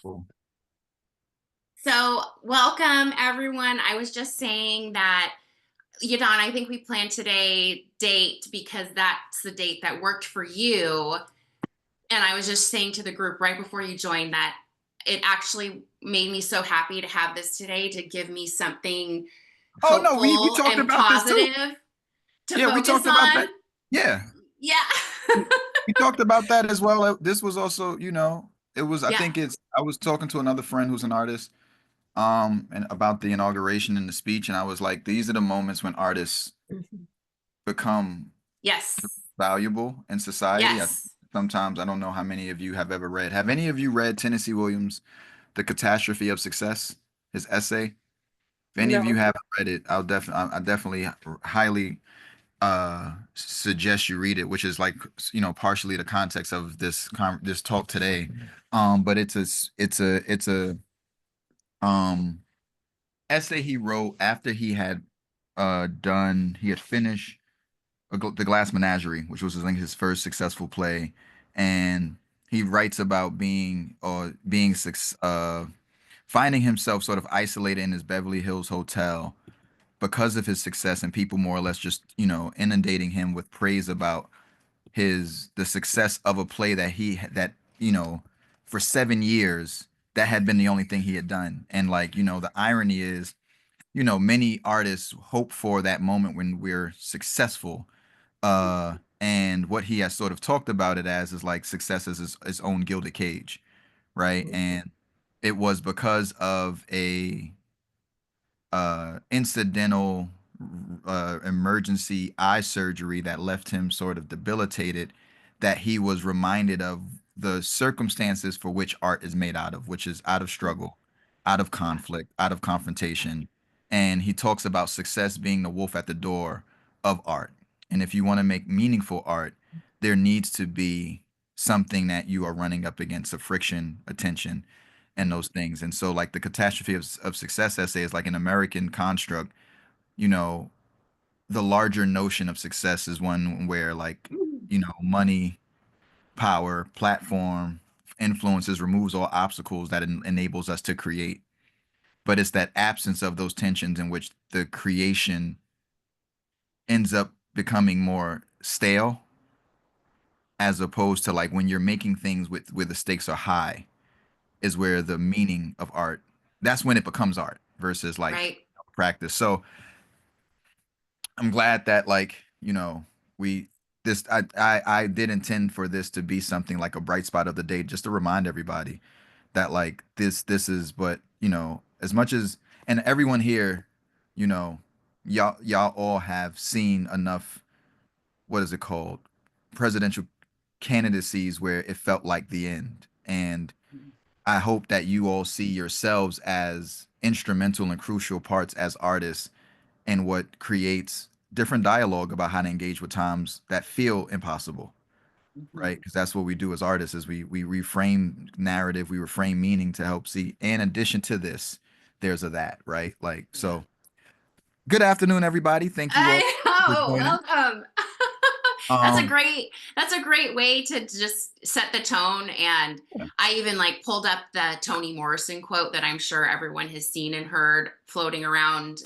Cool. So, welcome everyone. I was just saying that, Yahdon, I think we planned today date because that's the date that worked for you. And I was just saying to the group right before you joined that it actually made me so happy to have this today to give me something Oh no, we hopeful talked and about this too. positive to Yeah, we focus talked about on. that. Yeah, Yeah. we talked about that as well. This was also, it was. I Yeah. think it's. I was talking to another friend who's an artist, and about the inauguration and the speech, and I was like, these are the moments when artists become Yes. valuable in society. Yes. Sometimes I don't know how many of you have ever read. Have any of you read Tennessee Williams' The Catastrophe of Success, his essay? If any of you No. haven't read it, I definitely highly suggest you read it, which is like partially the context of this talk today. But it's a um essay he wrote after he had finished The Glass Menagerie, which was I think his first successful play, and he writes about finding himself sort of isolated in his Beverly Hills hotel because of his success, and people more or less just inundating him with praise about his the success of a play that for 7 years that had been the only thing he had done. And like the irony is, many artists hope for that moment when we're successful, and what he has sort of talked about it as is like success as his own gilded cage, right? And it was because of a incidental emergency eye surgery that left him sort of debilitated, that he was reminded of the circumstances for which art is made out of, which is out of struggle, out of Yeah. conflict, out of confrontation. And he talks about success being the wolf at the door of art. And if you want to make meaningful art, there needs to be something that you are running up against, a friction, a tension, and those things. And so, like the catastrophe of success essay is like an American construct. You know, the larger notion of success is one where, like, money, power, platform, influences removes all obstacles that enables us to create. But it's that absence of those tensions in which the creation ends up becoming more stale, as opposed to like when you're making things with where the stakes are high is where the meaning of art, that's when it becomes art versus like Right. practice. So I'm glad that like, we this I did intend for this to be something like a bright spot of the day, just to remind everybody that like this is, but as much as, and everyone here, you know, y'all all have seen enough, what is it called? Presidential candidacies where it felt like the end. And I hope that you all see yourselves as instrumental and crucial parts as artists and what creates different dialogue about how to engage with times that feel impossible, right? Mhm. Because that's what we do as artists is we reframe narrative, we reframe meaning to help see. In addition to this, there's a that, right? Like, Yeah. so good afternoon, everybody. Thank you all I for know. joining. Welcome. Um, That's a great way to just set the tone. And I even like pulled up the Toni Morrison quote that I'm sure everyone has seen and heard floating around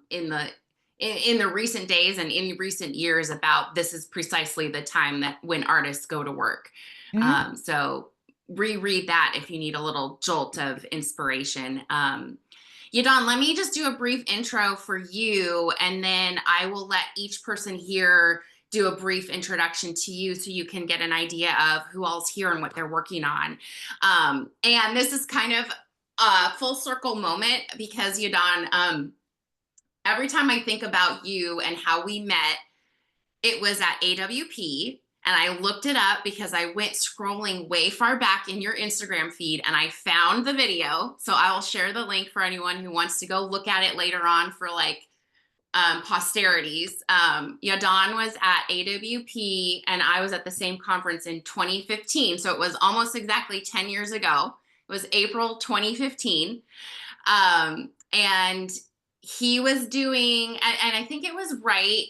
in the recent days and in recent years about this is precisely the time that when artists go to work. mhm. So reread that if you need a little jolt of inspiration. Yadon, let me just do a brief intro for you, and then I will let each person here do a brief introduction to you so you can get an idea of who all's here and what they're working on. And this is kind of a full circle moment because Yadon, every time I think about you and how we met, it was at AWP. And I looked it up because I went scrolling way far back in your Instagram feed and I found the video. So I will share the link for anyone who wants to go look at it later on for like posterities. Yahdon was at AWP and I was at the same conference in 2015. So it was almost exactly 10 years ago. It was April 2015. And he was doing, and I think it was right.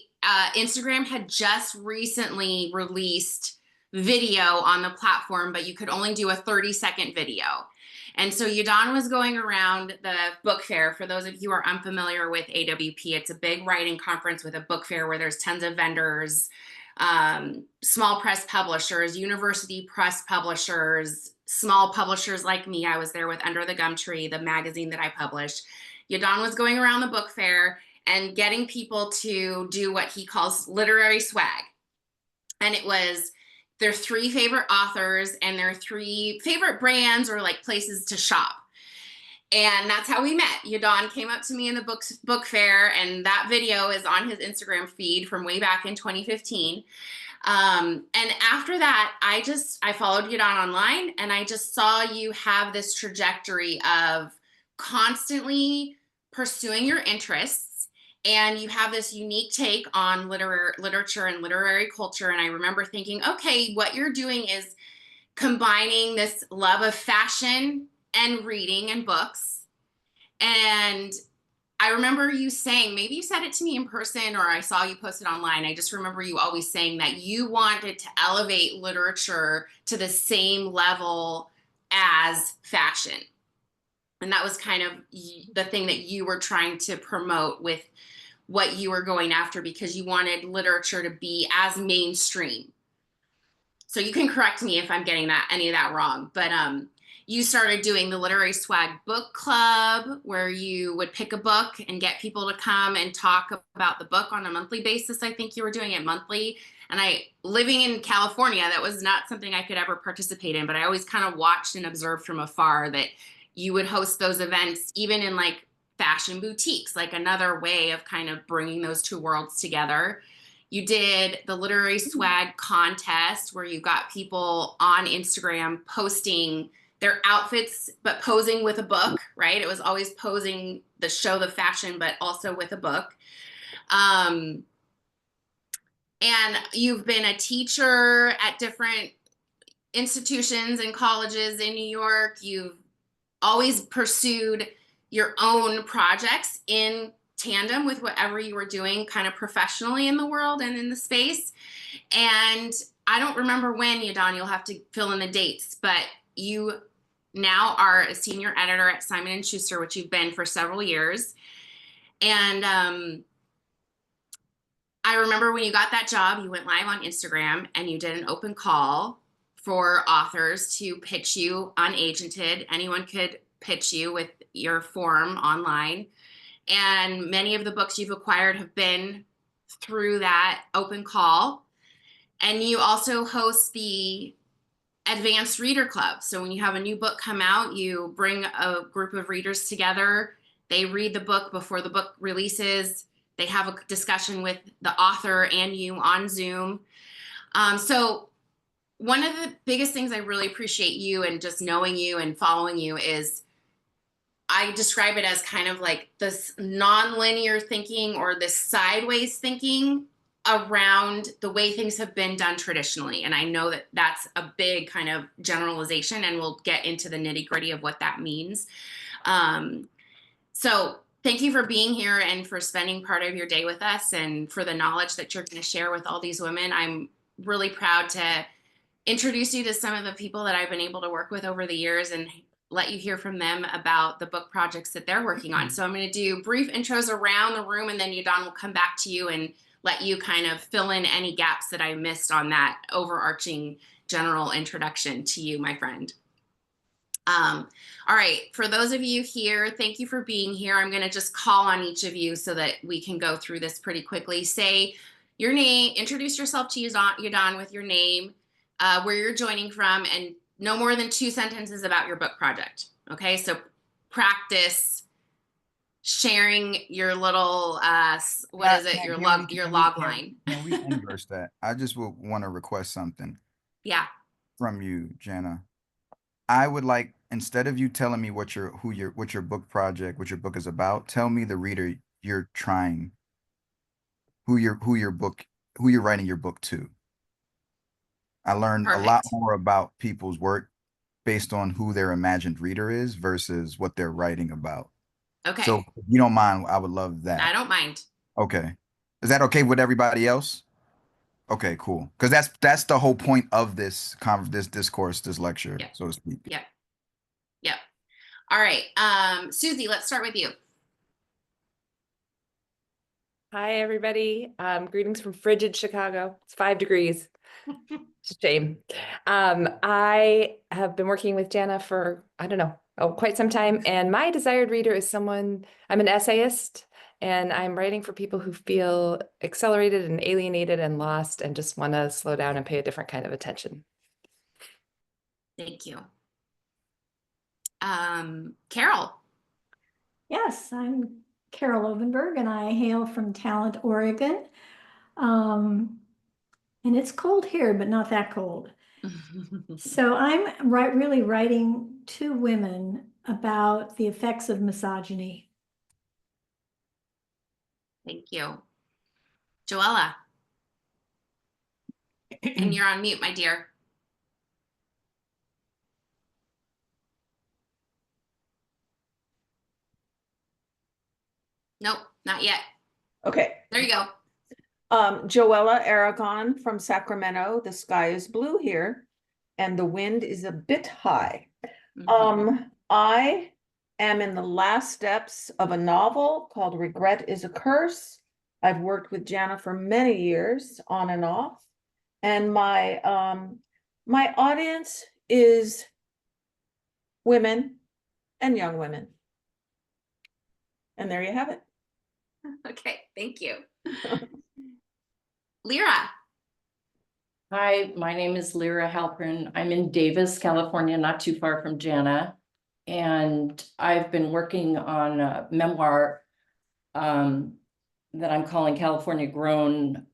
Instagram had just recently released video on the platform, but you could only do a 30-second video. And so Yahdon was going around the book fair. For those of you who are unfamiliar with AWP, it's a big writing conference with a book fair where there's tons of vendors, small press publishers, university press publishers, small publishers like me. I was there with Under the Gum Tree, the magazine that I published. Yahdon was going around the book fair and getting people to do what he calls literary swag. And it was their three favorite authors and their three favorite brands or like places to shop. And that's how we met. Yahdon came up to me in the book fair, and that video is on his Instagram feed from way back in 2015. And after that, I followed Yahdon online, and I just saw you have this trajectory of constantly pursuing your interests, and you have this unique take on literature and literary culture. And I remember thinking, okay, what you're doing is combining this love of fashion and reading and books. And I remember you saying, maybe you said it to me in person or I saw you posted online. I just remember you always saying that you wanted to elevate literature to the same level as fashion. And that was kind of the thing that you were trying to promote with what you were going after, because you wanted literature to be as mainstream. So you can correct me if I'm getting any of that wrong, but you started doing the Literary Swag Book Club, where you would pick a book and get people to come and talk about the book on a monthly basis. I think you were doing it monthly. And living in California, that was not something I could ever participate in, but I always kind of watched and observed from afar that you would host those events, even in like fashion boutiques, like another way of kind of bringing those two worlds together. You did the Literary Swag contest, where you got people on Instagram posting their outfits, but posing with a book, right? It was always posing the show, the fashion, but also with a book. And you've been a teacher at different institutions and colleges in New York. You've always pursued your own projects in tandem with whatever you were doing kind of professionally in the world and in the space. And I don't remember when, Yahdon, you'll have to fill in the dates, but you now are a senior editor at Simon & Schuster, which you've been for several years. And I remember when you got that job, you went live on Instagram and you did an open call for authors to pitch you unagented. Anyone could pitch you with your form online. And many of the books you've acquired have been through that open call. And you also host the Advanced Reader Club. So when you have a new book come out, you bring a group of readers together. They read the book before the book releases. They have a discussion with the author and you on Zoom. So one of the biggest things I really appreciate you and just knowing you and following you is, I describe it as kind of like this non-linear thinking or this sideways thinking around the way things have been done traditionally. And I know that that's a big kind of generalization, and we'll get into the nitty-gritty of what that means. So thank you for being here and for spending part of your day with us, and for the knowledge that you're going to share with all these women. I'm really proud to introduce you to some of the people that I've been able to work with over the years and let you hear from them about the book projects that they're working on. So I'm going to do brief intros around the room, and then Yahdon will come back to you and let you kind of fill in any gaps that I missed on that overarching general introduction to you, my friend. All right, for those of you here, thank you for being here. I'm going to just call on each of you so that we can go through this pretty quickly. Say your name, introduce yourself to Yahdon with your name, where you're joining from, and no more than 2 sentences about your book project. Okay, so practice sharing your little what is it? Your log line. Can we inverse that? I just would want to request something. Yeah. From you, Jana. I would like, instead of you telling me what your book project, what your book is about, tell me, the reader, you're trying, who you're writing your book to. I learned a lot more about people's work based on who their imagined reader is versus what they're writing about. Okay. So if you don't mind, I would love that. I don't mind. Okay. Is that okay with everybody else? Okay, cool. Because that's the whole point of this discourse, this lecture, Yep. so to speak. Yep. Yep. All right. Susie, let's start with you. Hi, everybody. Greetings from frigid Chicago. It's 5 degrees. It's a shame. I have been working with Jana for, I don't know, quite some time. And my desired reader is someone, I'm an essayist, and I'm writing for people who feel accelerated and alienated and lost and just want to slow down and pay a different kind of attention. Thank you. Carol. Yes, I'm Carol Ovenberg and I hail from Talent, Oregon. And it's cold here, but not that cold. So I'm really writing to women about the effects of misogyny. Thank you. Joella. And you're on mute, my dear. Nope, not yet. Okay. There you go. Joella Aragon from Sacramento. The sky is blue here and the wind is a bit high. I am in the last steps of a novel called Regret is a Curse. I've worked with Jana for many years on and off. And my audience is women and young women. And there you have it. Okay, thank you. Lyra. Hi, my name is Lyra Halpern. I'm in Davis, California, not too far from Jana. And I've been working on a memoir that I'm calling California Grown,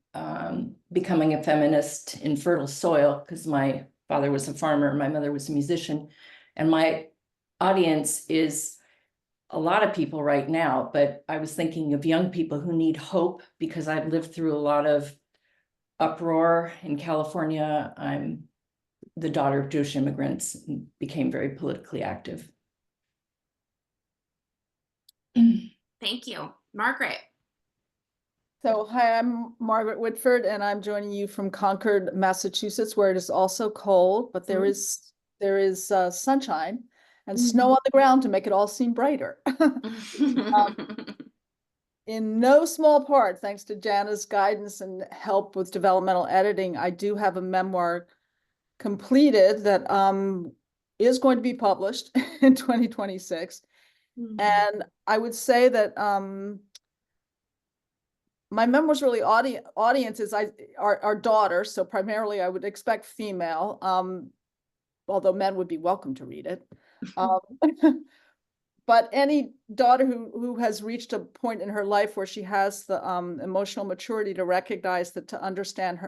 Becoming a Feminist in Fertile Soil, because my father was a farmer, my mother was a musician. And my audience is a lot of people right now, but I was thinking of young people who need hope because I've lived through a lot of uproar in California. I'm the daughter of Jewish immigrants and became very politically active. Thank you. Margaret. So, hi, I'm Margaret Whitford, and I'm joining you from Concord, Massachusetts, where it is also cold, but there is sunshine and snow on the ground to make it all seem brighter. In no small part, thanks to Jana's guidance and help with developmental editing, I do have a memoir completed that is going to be published in 2026. And I would say that my memoir's really audience is our daughters, so primarily I would expect female, although men would be welcome to read it. But any daughter who has reached a point in her life where she has the emotional maturity to recognize that, to understand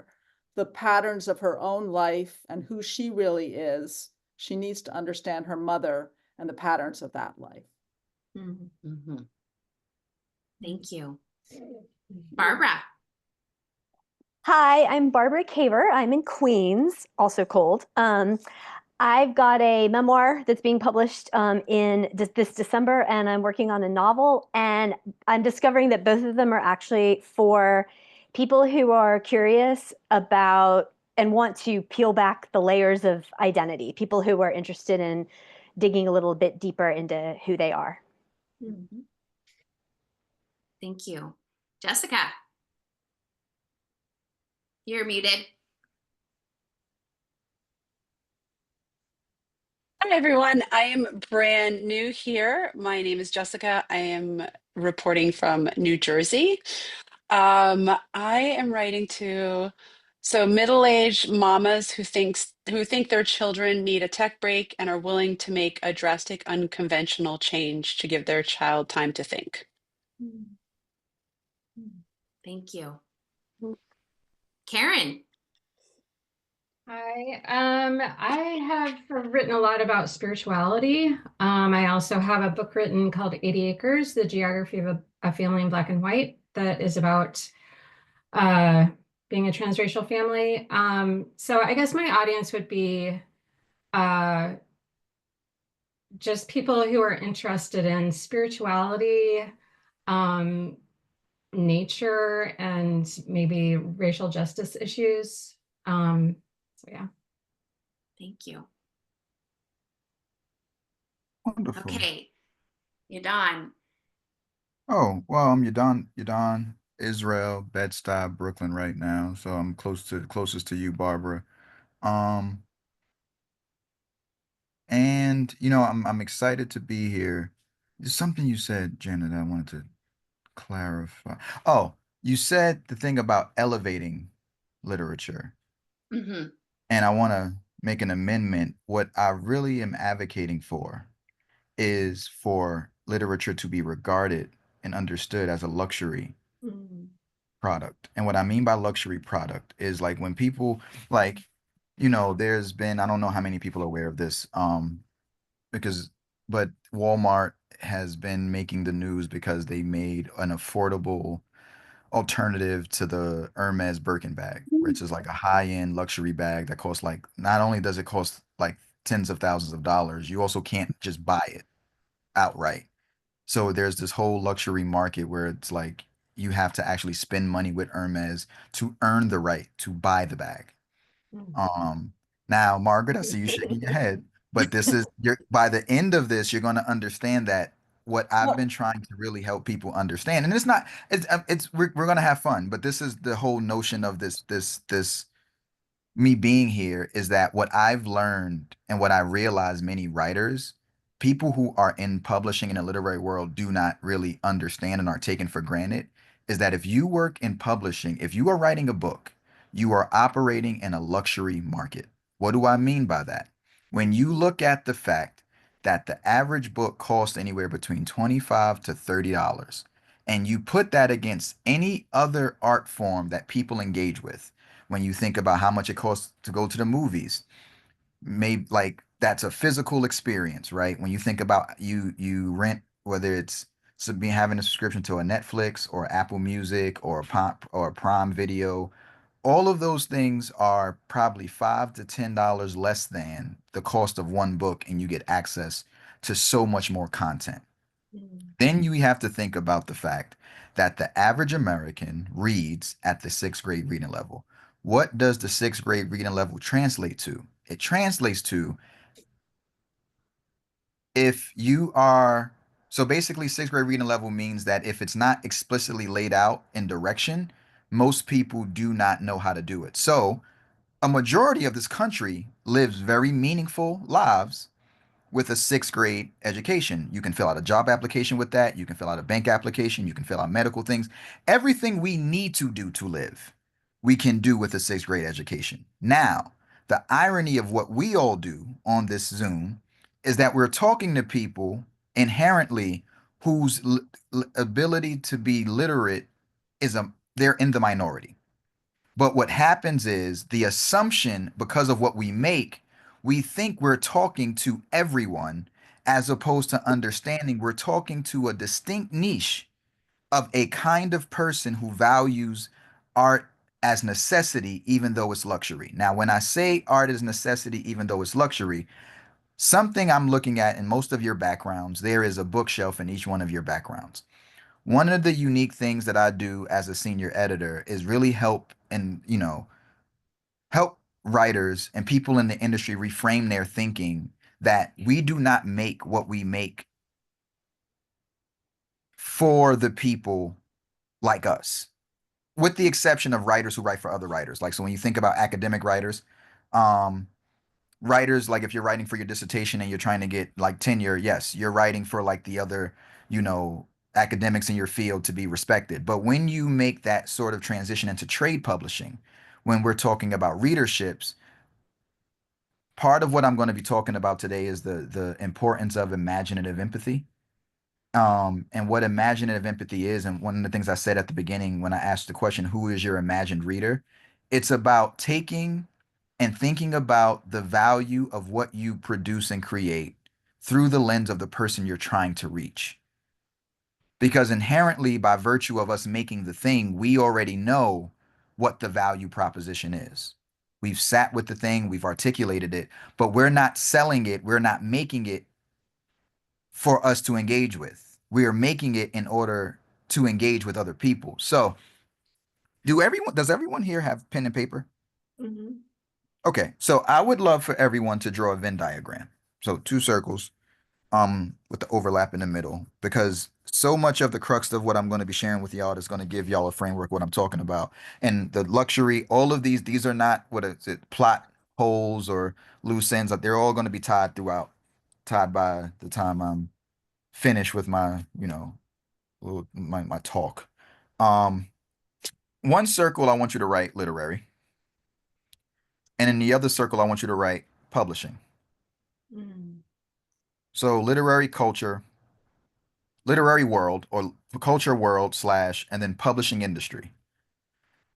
the patterns of her own life and who she really is, she needs to understand her mother and the patterns of that life. Thank you. Barbara. Hi, I'm Barbara Caver. I'm in Queens, also cold. I've got a memoir that's being published in this December, and I'm working on a novel, and I'm discovering that both of them are actually for people who are curious about and want to peel back the layers of identity, people who are interested in digging a little bit deeper into who they are. Thank you. Jessica. You're muted. Hi, everyone. I am brand new here. My name is Jessica. I am reporting from New Jersey. I am writing to middle-aged mamas who think their children need a tech break and are willing to make a drastic, unconventional change to give their child time to think. Thank you. Karen. Hi, I have written a lot about spirituality. I also have a book written called 80 Acres, The Geography of a Family in Black and White, that is about being a transracial family. So I guess my audience would be just people who are interested in spirituality, nature and maybe racial justice issues. So yeah. Thank you. Wonderful. Okay, Yahdon. Oh, well, I'm Yahdon, Israel, Bed-Stuy, Brooklyn right now. So I'm closest to you, Barbara. Um, and I'm excited to be here. There's something you said, Janet, I wanted to clarify. Oh, you said the thing about elevating literature, Hmm. and I want to make an amendment. What I really am advocating for is for literature to be regarded and understood as a luxury product. And what I mean by luxury product is like when people like, there's been, I don't know how many people are aware of this, because but Walmart has been making the news because they made an affordable alternative to the Hermes Birkin bag, which is like a high-end luxury bag that costs like not only does it cost like tens of thousands of dollars, you also can't just buy it outright. So there's this whole luxury market where it's like you have to actually spend money with Hermes to earn the right to buy the bag. Um, Now, Margaret, I see you shaking your head, but this is by the end of this, you're going to understand that what I've Well, been trying to really help people understand, and it's not, we're going to have fun, but this is the whole notion of this me being here is that what I've learned and what I realize many writers, people who are in publishing in the literary world do not really understand and are taken for granted, is that if you work in publishing, if you are writing a book, you are operating in a luxury market. What do I mean by that? When you look at the fact that the average book costs anywhere between 25 to $30, and you put that against any other art form that people engage with, when you think about how much it costs to go to the movies, maybe like that's a physical experience, right? When you think about you rent, whether it's being having a subscription to a Netflix or Apple Music or a pop or a Prime Video, all of those things are probably $5 to $10 less than the cost of one book, and you get access to so much more content. Then you have to think about the fact that the average American reads at the sixth grade reading level. What does the sixth grade reading level translate to? It translates to if you are, so basically, sixth grade reading level means that if it's not explicitly laid out in direction, most people do not know how to do it. So a majority of this country lives very meaningful lives with a sixth grade education. You can fill out a job application with that. You can fill out a bank application. You can fill out medical things. Everything we need to do to live, we can do with a sixth grade education. Now, the irony of what we all do on this Zoom is that we're talking to people inherently whose ability to be literate they're in the minority. But what happens is the assumption, because of what we make, we think we're talking to everyone, as opposed to understanding we're talking to a distinct niche of a kind of person who values art as necessity, even though it's luxury. Now, when I say art is necessity, even though it's luxury, something I'm looking at in most of your backgrounds, there is a bookshelf in each one of your backgrounds. One of the unique things that I do as a senior editor is really help writers and people in the industry reframe their thinking that we do not make what we make for the people like us, with the exception of writers who write for other writers. Like, so when you think about academic writers, um, writers, like if you're writing for your dissertation and you're trying to get like tenure, yes, you're writing for like the other, academics in your field to be respected. But when you make that sort of transition into trade publishing, when we're talking about readerships, part of what I'm going to be talking about today is the importance of imaginative empathy. And what imaginative empathy is, and one of the things I said at the beginning when I asked the question, who is your imagined reader? It's about taking and thinking about the value of what you produce and create through the lens of the person you're trying to reach. Because inherently, by virtue of us making the thing, we already know what the value proposition is. We've sat with the thing, we've articulated it, but we're not selling it, we're not making it for us to engage with. We are making it in order to engage with other people. So, does everyone here have pen and paper? Mhm. Okay, so I would love for everyone to draw a Venn diagram. So two circles, with the overlap in the middle, because so much of the crux of what I'm going to be sharing with y'all is going to give y'all a framework what I'm talking about. And the luxury, all of these are not what is it, plot holes or loose ends. They're all going to be tied by the time I'm finished with my, my talk. Um, one circle I want you to write literary, and in the other circle I want you to write publishing. Mm. So literary world or culture world slash, and then publishing industry.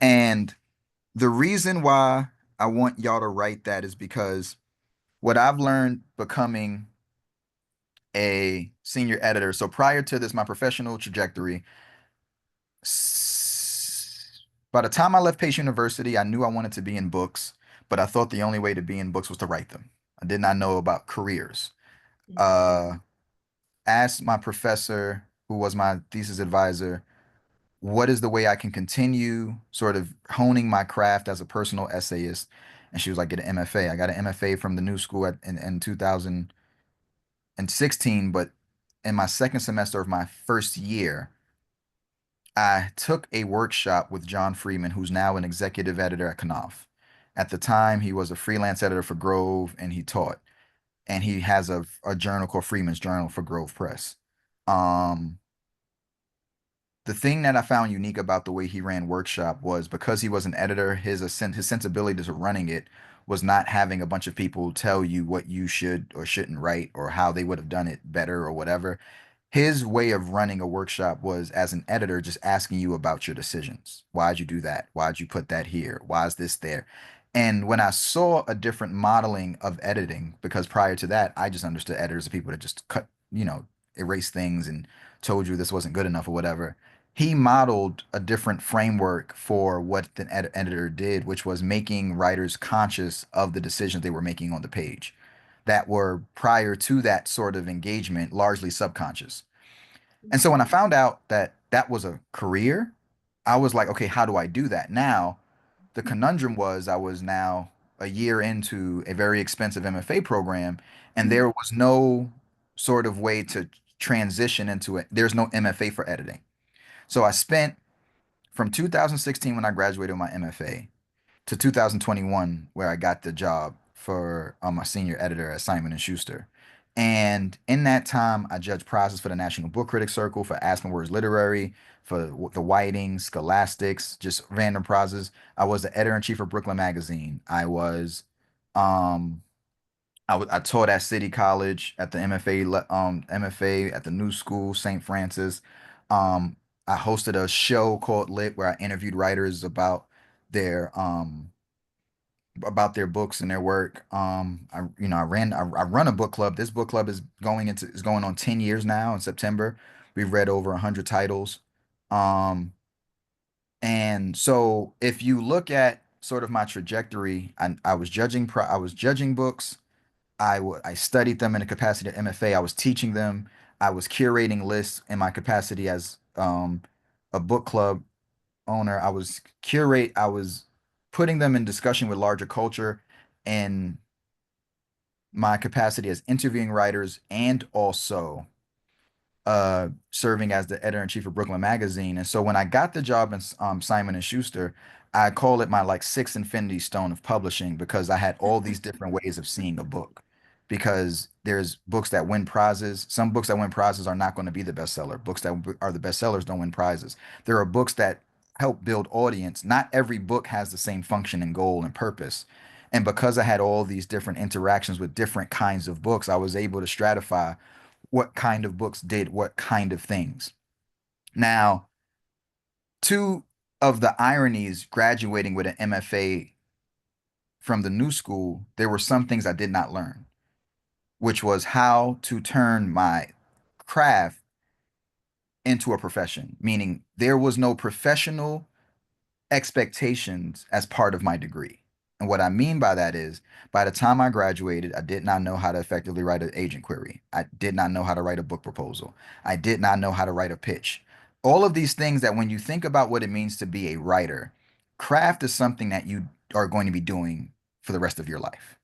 And the reason why I want y'all to write that is because what I've learned becoming a senior editor. So prior to this, my professional trajectory, by the time I left Pace University, I knew I wanted to be in books, but I thought the only way to be in books was to write them. I did not know about careers. Uh, asked my professor, who was my thesis advisor, what is the way I can continue sort of honing my craft as a personal essayist? And she was like, get an MFA. I got an MFA from the new school in 2016, but in my second semester of my first year, I took a workshop with John Freeman, who's now an executive editor at Knopf. At the time, he was a freelance editor for Grove, and he taught. And he has a journal called Freeman's Journal for Grove Press. Um, the thing that I found unique about the way he ran workshop was because he was an editor, his sensibility to running it was not having a bunch of people tell you what you should or shouldn't write or how they would have done it better or whatever. His way of running a workshop was as an editor just asking you about your decisions. Why'd you do that? Why'd you put that here? Why is this there? And when I saw a different modeling of editing, because prior to that, I just understood editors are people that just cut, erase things and told you this wasn't good enough or whatever. He modeled a different framework for what the editor did, which was making writers conscious of the decisions they were making on the page that were prior to that sort of engagement, largely subconscious. And so when I found out that that was a career, I was like, okay, how do I do that? Now, the conundrum was I was now a year into a very expensive MFA program, and there was no sort of way to transition into it. There's no MFA for editing. So I spent from 2016 when I graduated with my MFA to 2021 where I got the job for my senior editor at Simon and Schuster. And in that time, I judged prizes for the National Book Critics Circle, for Aspen Words Literary, for the Whiting, Scholastics, just random prizes. I was the editor in chief of Brooklyn Magazine. Um, I taught at City College at the MFA at the New School, St. Francis. Um, I hosted a show called Lit where I interviewed writers their um about their books and their work. I run a book club. This book club is going on 10 years now in September. We've read over 100 titles. Um, and so if you look at sort of my trajectory, I was judging books. I studied them in the capacity of MFA. I was teaching them. I was curating lists in my capacity as a book club owner. I was putting them in discussion with larger culture in my capacity as interviewing writers and also serving as the editor in chief of Brooklyn Magazine. And so when I got the job in Simon and Schuster, I call it my like sixth infinity stone of publishing because I had all these different ways of seeing a book. Because there's books that win prizes. Some books that win prizes are not going to be the bestseller. Books that are the bestsellers don't win prizes. There are books that help build audience. Not every book has the same function and goal and purpose. And because I had all these different interactions with different kinds of books, I was able to stratify what kind of books did what kind of things. Now, two of the ironies graduating with an MFA from the new school, there were some things I did not learn, which was how to turn my craft into a profession, meaning there was no professional expectations as part of my degree. And what I mean by that is, by the time I graduated, I did not know how to effectively write an agent query. I did not know how to write a book proposal. I did not know how to write a pitch. all of these things that when you think about what it means to be a writer, craft is something that you are going to be doing for the rest of your life.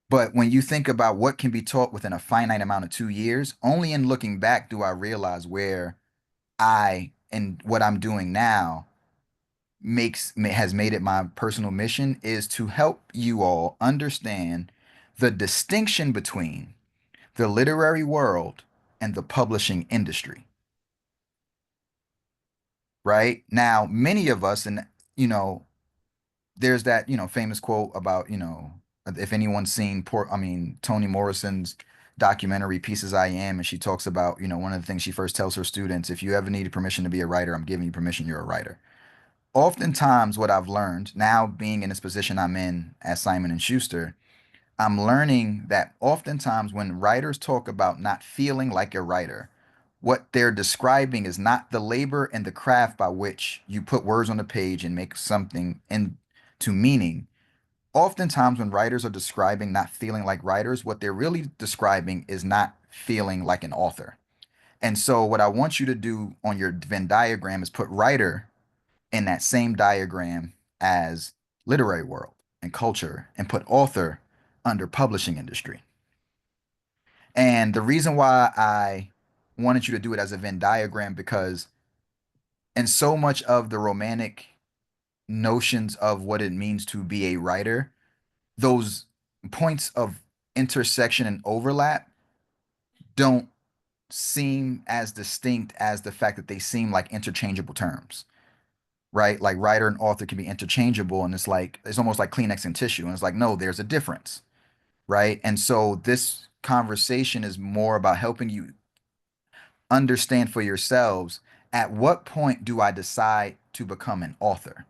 But when you think about what can be taught within a finite amount of 2 years, only in looking back do I realize where I and what I'm doing now has made it my personal mission is to help you all understand the distinction between the literary world and the publishing industry. Right now, many of us, and you know, there's that famous quote about if anyone's seen Toni Morrison's documentary Pieces I Am, and she talks about one of the things she first tells her students: if you ever needed permission to be a writer, I'm giving you permission, you're a writer. Oftentimes what I've learned now, being in this position I'm in at Simon and Schuster, I'm learning that oftentimes when writers talk about not feeling like a writer, what they're describing is not the labor and the craft by which you put words on the page and make something into meaning. Oftentimes when writers are describing not feeling like writers, what they're really describing is not feeling like an author. And so what I want you to do on your Venn diagram is put writer in that same diagram as literary world and culture, and put author under publishing industry. And the reason why I wanted you to do it as a Venn diagram, because in so much of the romantic notions of what it means to be a writer, those points of intersection and overlap don't seem as distinct as the fact that they seem like interchangeable terms, right? Like writer and author can be interchangeable, and it's almost like Kleenex and tissue. And it's like, no, there's a difference, right? And so this conversation is more about helping you understand for yourselves, at what point do I decide to become an author?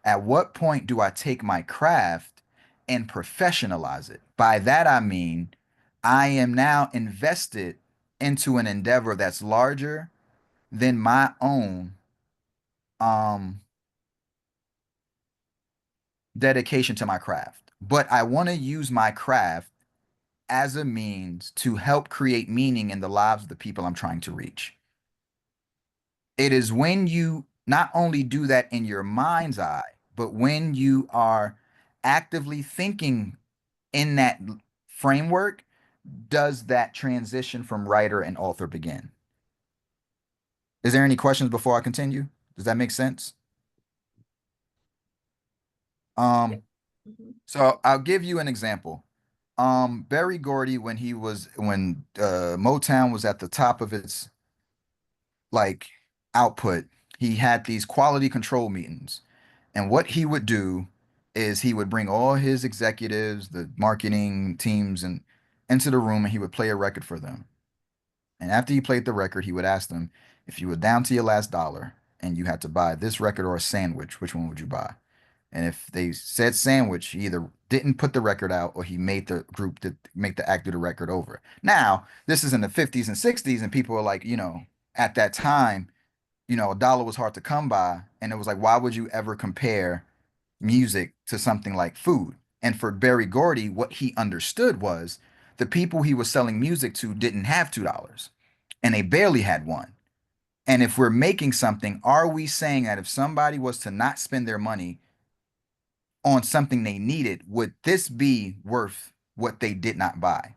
At what point do I take my craft and professionalize it? By that, I mean, I am now invested into an endeavor that's larger than my own um, dedication to my craft. But I want to use my craft as a means to help create meaning in the lives of the people I'm trying to reach. It is when you not only do that in your mind's eye, but when you are actively thinking in that framework, does that transition from writer and author begin. Is there any questions before I continue? Does that make sense? So I'll give you an example. Berry Gordy, when Motown was at the top of its like output, he had these quality control meetings. And what he would do is he would bring all his executives, the marketing teams, and into the room, and he would play a record for them. And after he played the record, he would ask them, if you were down to your last dollar and you had to buy this record or a sandwich, which one would you buy? And if they said sandwich, he either didn't put the record out or he made the group to make the act do the record over. Now, this is in the 50s and 60s, and people are like, at that time, a dollar was hard to come by. And it was like, why would you ever compare music to something like food? And for Berry Gordy, what he understood was the people he was selling music to didn't have $2 and they barely had one. And if we're making something, are we saying that if somebody was to not spend their money on something they needed, would this be worth what they did not buy?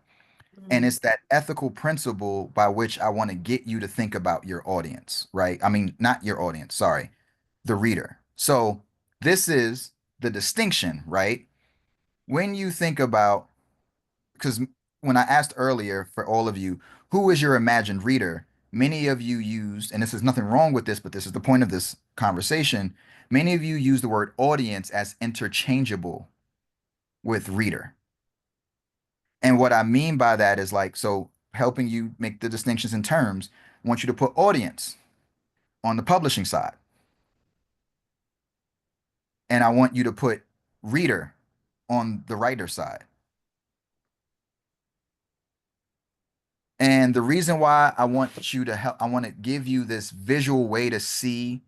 And it's that ethical principle by which I want to get you to think about your audience, right? I mean, not your audience, sorry, the reader. So this is the distinction, right? When you think about, because when I asked earlier for all of you, who is your imagined reader? Many of you used, and this is nothing wrong with this, but this is the point of this conversation. Many of you use the word audience as interchangeable with reader. And what I mean by that is like, so helping you make the distinctions in terms, I want you to put audience on the publishing side. And I want you to put reader on the writer side. And the reason why I want you to help, I want to give you this visual way to see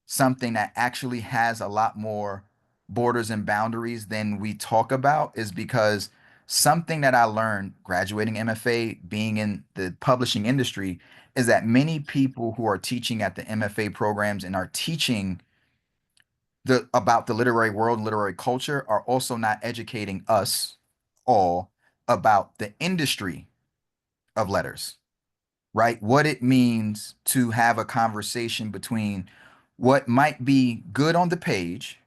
something that actually has a lot more borders and boundaries than we talk about, is because something that I learned graduating MFA, being in the publishing industry, is that many people who are teaching at the MFA programs and are teaching about the literary world and literary culture are also not educating us all about the industry of letters, right? What it means to have a conversation between what might be good on the page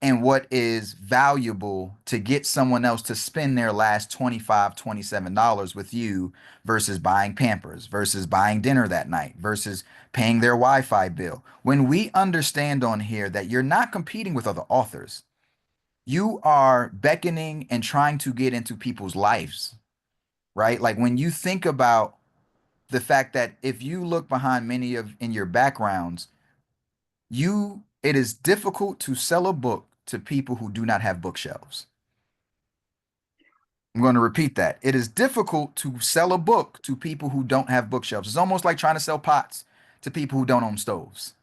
and what is valuable to get someone else to spend their last $27 with you versus buying Pampers, versus buying dinner that night, versus paying their Wi-Fi bill. When we understand on here that you're not competing with other authors, you are beckoning and trying to get into people's lives, right? Like when you think about the fact that if you look behind many of in your backgrounds, it is difficult to sell a book to people who do not have bookshelves. I'm going to repeat that. It is difficult to sell a book to people who don't have bookshelves. It's almost like trying to sell pots to people who don't own stoves,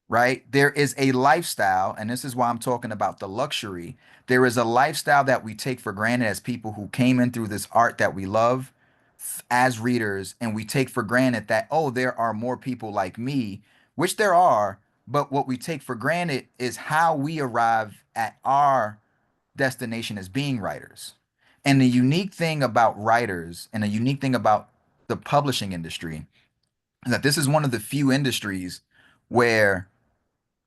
right? There is a lifestyle, and this is why I'm talking about the luxury. There is a lifestyle that we take for granted as people who came in through this art that we love as readers, and we take for granted that, oh, there are more people like me, which there are, but what we take for granted is how we arrive at our destination as being writers. And the unique thing about writers and the unique thing about the publishing industry is that this is one of the few industries where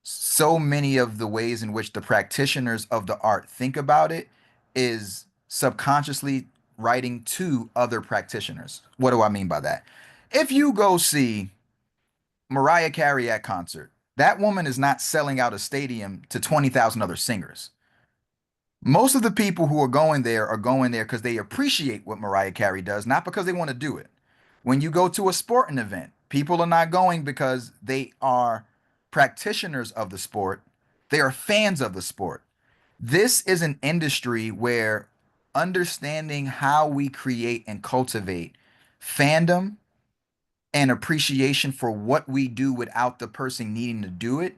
so many of the ways in which the practitioners of the art think about it is subconsciously writing to other practitioners. What do I mean by that? If you go see Mariah Carey at concert, that woman is not selling out a stadium to 20,000 other singers. Most of the people who are going there because they appreciate what Mariah Carey does, not because they want to do it. When you go to a sporting event, people are not going because they are practitioners of the sport. They are fans of the sport. This is an industry where understanding how we create and cultivate fandom and appreciation for what we do without the person needing to do it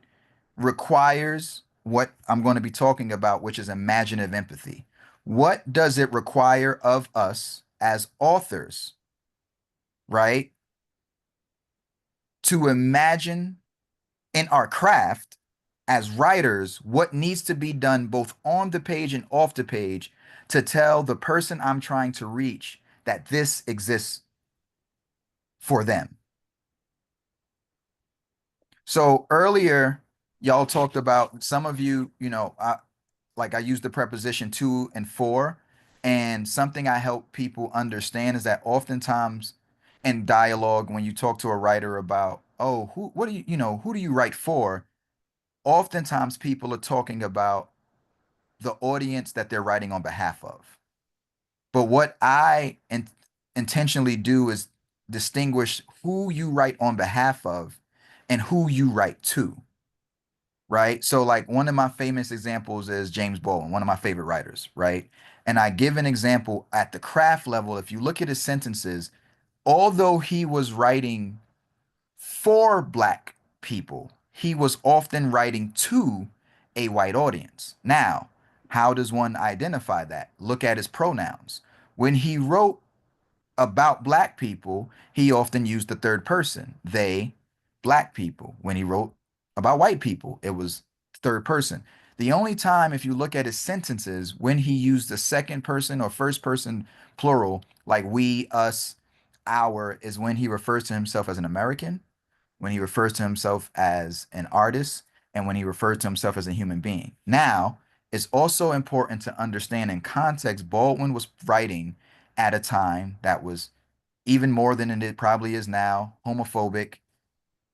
requires what I'm going to be talking about, which is imaginative empathy. What does it require of us as authors, right? To imagine in our craft as writers what needs to be done both on the page and off the page to tell the person I'm trying to reach that this exists for them. So earlier, y'all talked about some of you, like I used the preposition to and for, and something I help people understand is that oftentimes in dialogue, when you talk to a writer about, oh, who do you write for? Oftentimes people are talking about the audience that they're writing on behalf of. But what I intentionally do is distinguish who you write on behalf of and who you write to, right? So, like, one of my famous examples is James Baldwin, one of my favorite writers, right? And I give an example at the craft level. If you look at his sentences, although he was writing for Black people, he was often writing to a white audience. Now, how does one identify that? Look at his pronouns. When he wrote about Black people, he often used the third person, they, Black people. When he wrote about white people, it was third person. The only time, if you look at his sentences, when he used the second person or first person plural, like we, us, our, is when he refers to himself as an American, when he refers to himself as an artist, and when he refers to himself as a human being. Now, it's also important to understand in context, Baldwin was writing at a time that was even more than it probably is now, homophobic,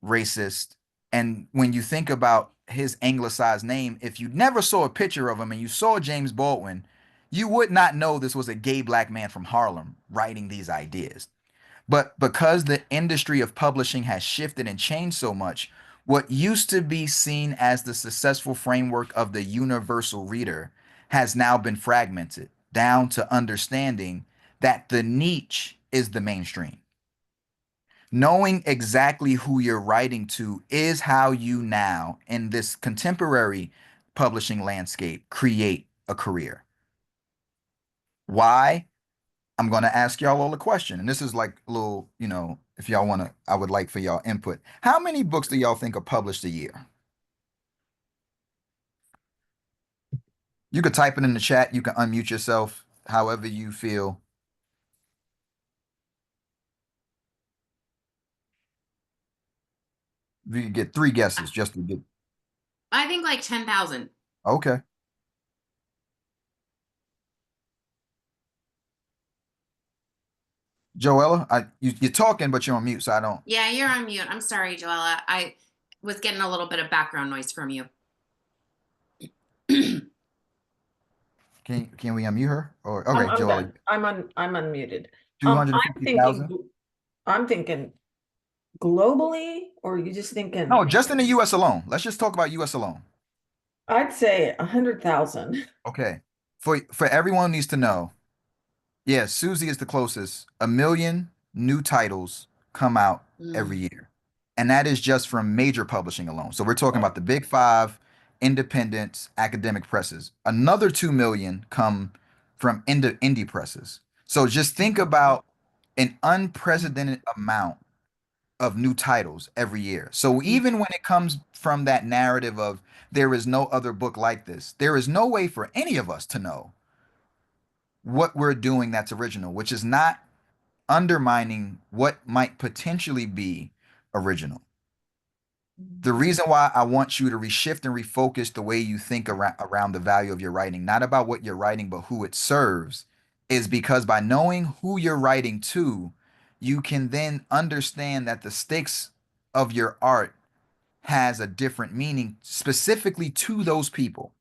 racist. And when you think about his anglicized name, if you never saw a picture of him and you saw James Baldwin, you would not know this was a gay Black man from Harlem writing these ideas. But because the industry of publishing has shifted and changed so much, what used to be seen as the successful framework of the universal reader has now been fragmented down to understanding that the niche is the mainstream. Knowing exactly who you're writing to is how you now, in this contemporary publishing landscape, create a career. Why? I'm going to ask y'all all a question. And this is like a little, if y'all want to, I would like for y'all input. How many books do y'all think are published a year? You could type it in the chat. You can unmute yourself however you feel. You could get 3 guesses just to get. I think like 10,000. Okay. Joella, you're talking, but you're on mute, so I don't. Yeah, you're on mute. I'm sorry, Joella. I was getting a little bit of background noise from you. Can we unmute her? Or okay, I'm Joella, done. I'm unmuted. I'm 250,000? I'm thinking globally, or are you just thinking? No, just in the U.S. alone. Let's just talk about U.S. alone. I'd say 100,000. Okay. For everyone needs to know, yeah, Susie is the closest. 1 million new titles come out every year. And that is just from major publishing alone. So we're talking about the big 5 independent academic presses. Another 2 million come from indie presses. So just think about an unprecedented amount of new titles every year. So even when it comes from that narrative of there is no other book like this, there is no way for any of us to know what we're doing that's original, which is not undermining what might potentially be original. The reason why I want you to reshift and refocus the way you think around the value of your writing, not about what you're writing, but who it serves, is because by knowing who you're writing to, you can then understand that the stakes of your art has a different meaning specifically to those people.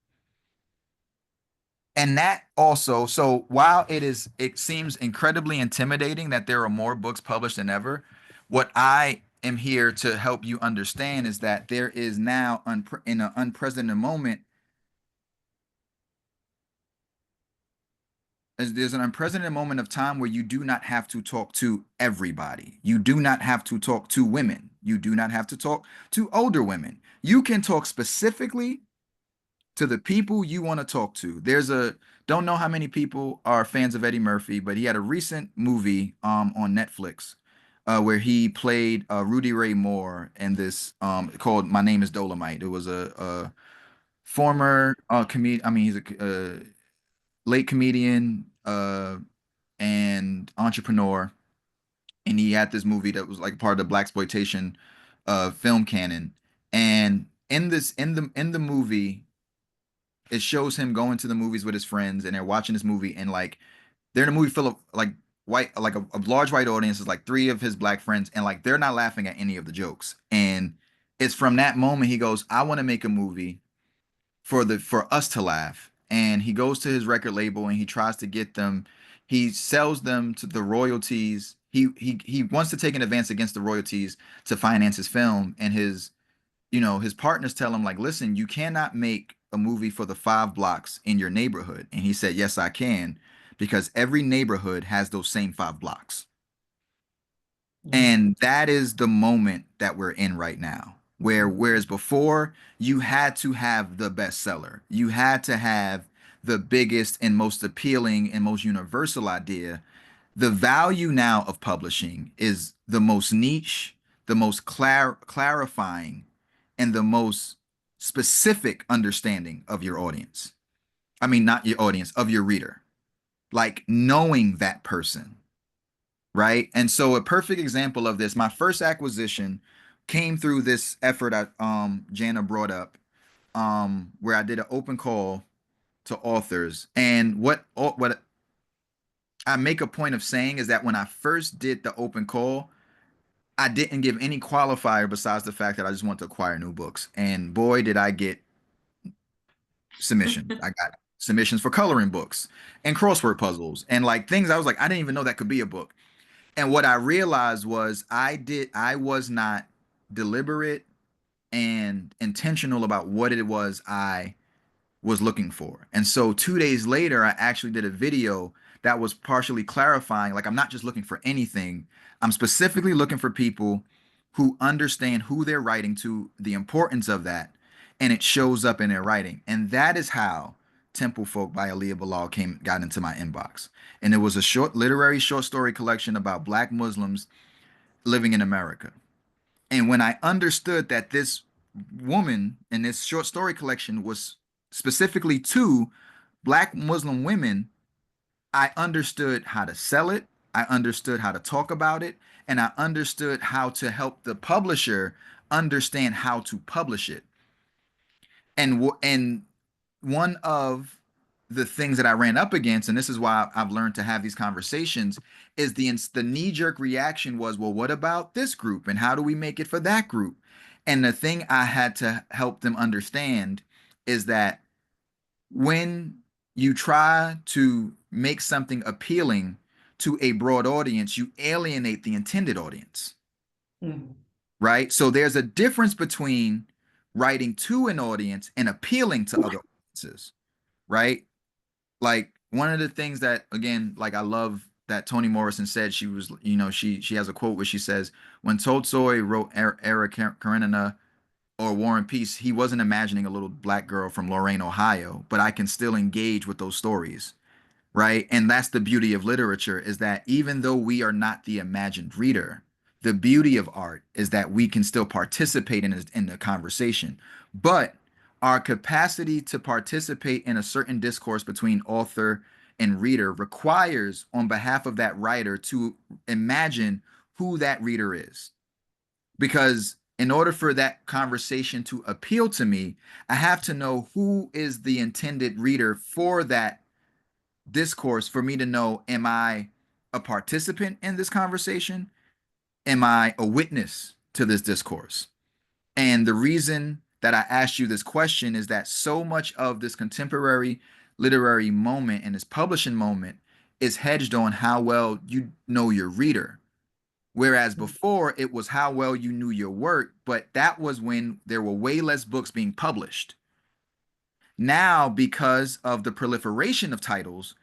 And that also, so while it seems incredibly intimidating that there are more books published than ever, what I am here to help you understand is that there is now in an unprecedented moment, there's an unprecedented moment of time where you do not have to talk to everybody. You do not have to talk to women. You do not have to talk to older women. You can talk specifically to the people you want to talk to. Don't know how many people are fans of Eddie Murphy, but he had a recent movie on Netflix where he played Rudy Ray Moore in this called My Name is Dolomite. It was a former comedian. I mean, he's a late comedian and entrepreneur, and he had this movie that was like part of the black exploitation film canon. And in the movie, it shows him going to the movies with his friends, and they're watching this movie, and like they're in a movie full of like white, like a large white audience. Is like 3 of his black friends, and like they're not laughing at any of the jokes. And it's from that moment he goes, I want to make a movie for us to laugh. And he goes to his record label and he tries to get them. He sells them to the royalties. He wants to take an advance against the royalties to finance his film. And his partners tell him like, listen, you cannot make a movie for the 5 blocks in your neighborhood. And he said, yes, I can, because every neighborhood has those same 5 blocks. And that is the moment that we're in right now, whereas before you had to have the bestseller, you had to have the biggest and most appealing and most universal idea. The value now of publishing is the most niche, the most clarifying, and the most specific understanding of your audience. I mean, not your audience, of your reader, like knowing that person, right? And so a perfect example of this, my first acquisition came through this effort that Jana brought up, where I did an open call to authors. And what I make a point of saying is that when I first did the open call, I didn't give any qualifier besides the fact that I just want to acquire new books. And boy, did I get submissions. I got submissions for coloring books and crossword puzzles and like things I was like, I didn't even know that could be a book. And what I realized was I was not deliberate and intentional about what it was I was looking for. And so 2 days later, I actually did a video that was partially clarifying, like I'm not just looking for anything. I'm specifically looking for people who understand who they're writing to, the importance of that, and it shows up in their writing. And that is how Temple Folk by Aaliyah Bilal got into my inbox. And it was a literary short story collection about Black Muslims living in America. And when I understood that this woman in this short story collection was specifically to Black Muslim women, I understood how to sell it. I understood how to talk about it. And I understood how to help the publisher understand how to publish it. And one of the things that I ran up against, and this is why I've learned to have these conversations, is the knee-jerk reaction was, well, what about this group? And how do we make it for that group? And the thing I had to help them understand is that when you try to make something appealing to a broad audience, you alienate the intended audience. Mhm. Right? So there's a difference between writing to an audience and appealing to other audiences, right? Like one of the things that, again, like I love that Toni Morrison said, she was, she has a quote where she says, when Tolstoy wrote Era Karenina or War and Peace, he wasn't imagining a little Black girl from Lorain, Ohio, but I can still engage with those stories, right? And that's the beauty of literature, is that even though we are not the imagined reader, the beauty of art is that we can still participate in the conversation. But our capacity to participate in a certain discourse between author and reader requires, on behalf of that writer, to imagine who that reader is. Because in order for that conversation to appeal to me, I have to know who is the intended reader for that discourse, for me to know, am I a participant in this conversation? Am I a witness to this discourse? And the reason that I asked you this question is that so much of this contemporary literary moment and this publishing moment is hedged on how well you know your reader. Whereas before it was how well you knew your work, but that was when there were way less books being published. Now, because of the proliferation of titles,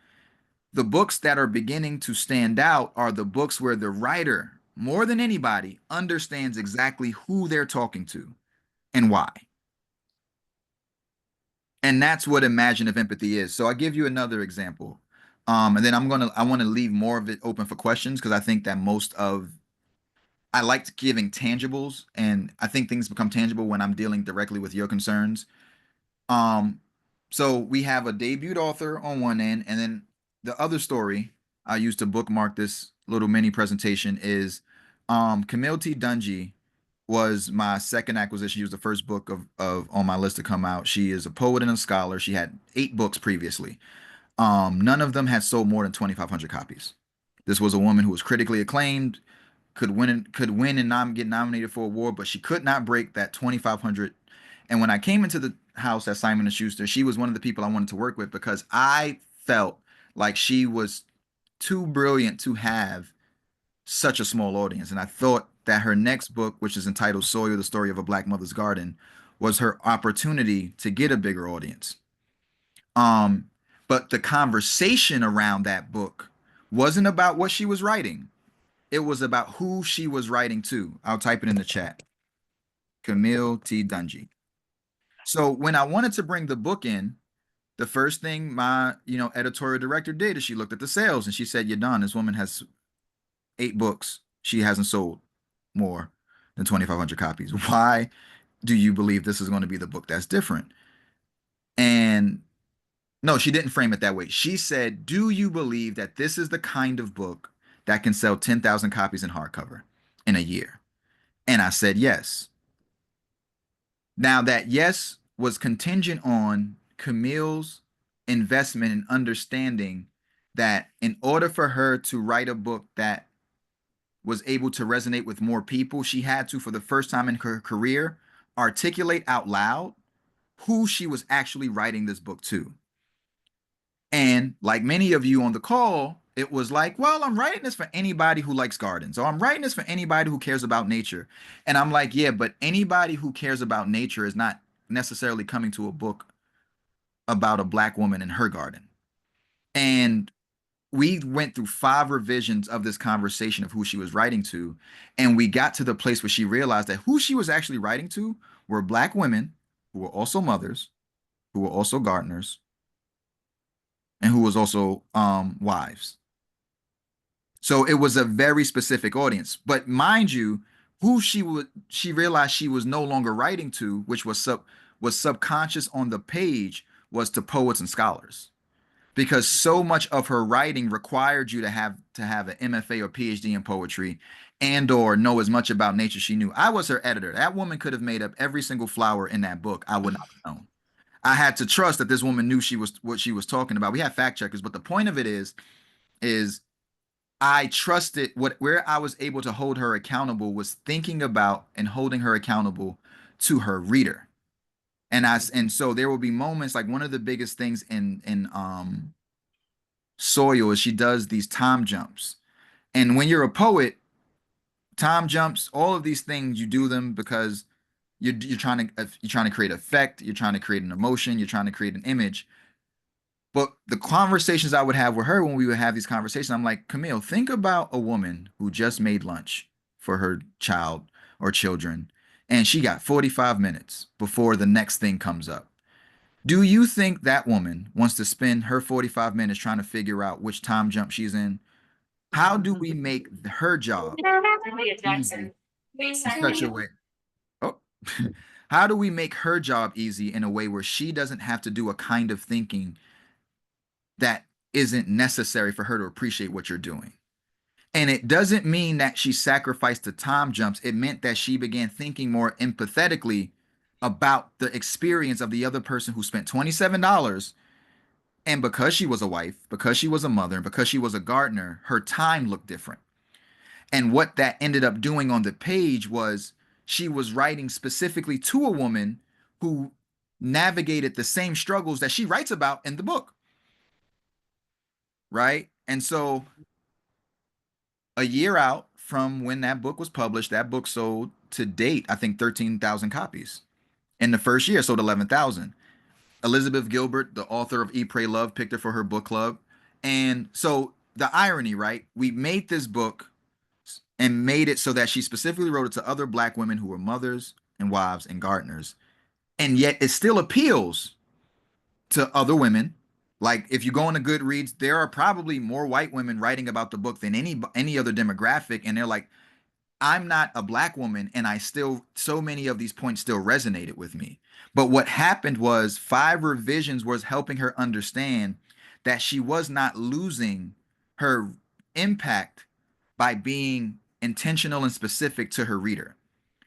the books that are beginning to stand out are the books where the writer, more than anybody, understands exactly who they're talking to and why. And that's what imaginative empathy is. So I'll give you another example. And then I want to leave more of it open for questions, because I think that I liked giving tangibles, and I think things become tangible when I'm dealing directly with your concerns. Um, so we have a debut author on one end, and then the other story I used to bookmark this little mini presentation is Camille T. Dungy was my second acquisition. She was the first book of on my list to come out. She is a poet and a scholar. She had 8 books previously. None of them had sold more than 2,500 copies. This was a woman who was critically acclaimed, could win and get nominated for an award, but she could not break that 2,500. And when I came into the house at Simon and Schuster, she was one of the people I wanted to work with, because I felt like she was too brilliant to have such a small audience. And I thought that her next book, which is entitled Soil, the Story of a Black Mother's Garden, was her opportunity to get a bigger audience. But the conversation around that book wasn't about what she was writing. It was about who she was writing to. I'll type it in the chat. Camille T. Dungy. So when I wanted to bring the book in, the first thing my, editorial director did is she looked at the sales and she said, Yahdon, this woman has 8 books. She hasn't sold more than 2,500 copies. Why do you believe this is going to be the book that's different? And no, she didn't frame it that way. She said, do you believe that this is the kind of book that can sell 10,000 copies in hardcover in a year? And I said, yes. Now, that yes was contingent on Camille's investment and understanding that in order for her to write a book that was able to resonate with more people, she had to, for the first time in her career, articulate out loud who she was actually writing this book to. And like many of you on the call, it was like, well, I'm writing this for anybody who likes gardens, or I'm writing this for anybody who cares about nature. And I'm like, yeah, but anybody who cares about nature is not necessarily coming to a book about a Black woman in her garden. And we went through 5 revisions of this conversation of who she was writing to. And we got to the place where she realized that who she was actually writing to were Black women who were also mothers, who were also gardeners, and who was also wives. So it was a very specific audience. But mind you, who she realized she was no longer writing to, which was subconscious on the page, was to poets and scholars. Because so much of her writing required you to have an MFA or PhD in poetry and or know as much about nature she knew. I was her editor. That woman could have made up every single flower in that book. I would not have known. I had to trust that this woman knew she was what she was talking about. We have fact checkers, but the point of it is I trusted where I was able to hold her accountable was thinking about and holding her accountable to her reader. And so there will be moments like one of the biggest things in Soil is she does these time jumps. And when you're a poet, time jumps, all of these things you do them because you're trying to create effect, you're trying to create an emotion, you're trying to create an image. But the conversations I would have with her when we would have these conversations, I'm like, Camille, think about a woman who just made lunch for her child or children, and she got 45 minutes before the next thing comes up. Do you think that woman wants to spend her 45 minutes trying to figure out which time jump she's in? How do we make her job easy in such a way? Oh, how do we make her job easy in a way where she doesn't have to do a kind of thinking that isn't necessary for her to appreciate what you're doing? And it doesn't mean that she sacrificed the time jumps. It meant that she began thinking more empathetically about the experience of the other person who spent $27. And because she was a wife, because she was a mother, and because she was a gardener, her time looked different. And what that ended up doing on the page was she was writing specifically to a woman who navigated the same struggles that she writes about in the book. Right. And so a year out from when that book was published, that book sold to date, I think 13,000 copies. In the first year, sold 11,000. Elizabeth Gilbert, the author of Eat, Pray, Love, picked her for her book club. And so the irony, right? We made this book and made it so that she specifically wrote it to other Black women who were mothers and wives and gardeners. And yet it still appeals to other women. Like if you go into Goodreads, there are probably more white women writing about the book than any other demographic. And they're like, I'm not a Black woman, and so many of these points still resonated with me. But what happened was 5 revisions was helping her understand that she was not losing her impact by being intentional and specific to her reader.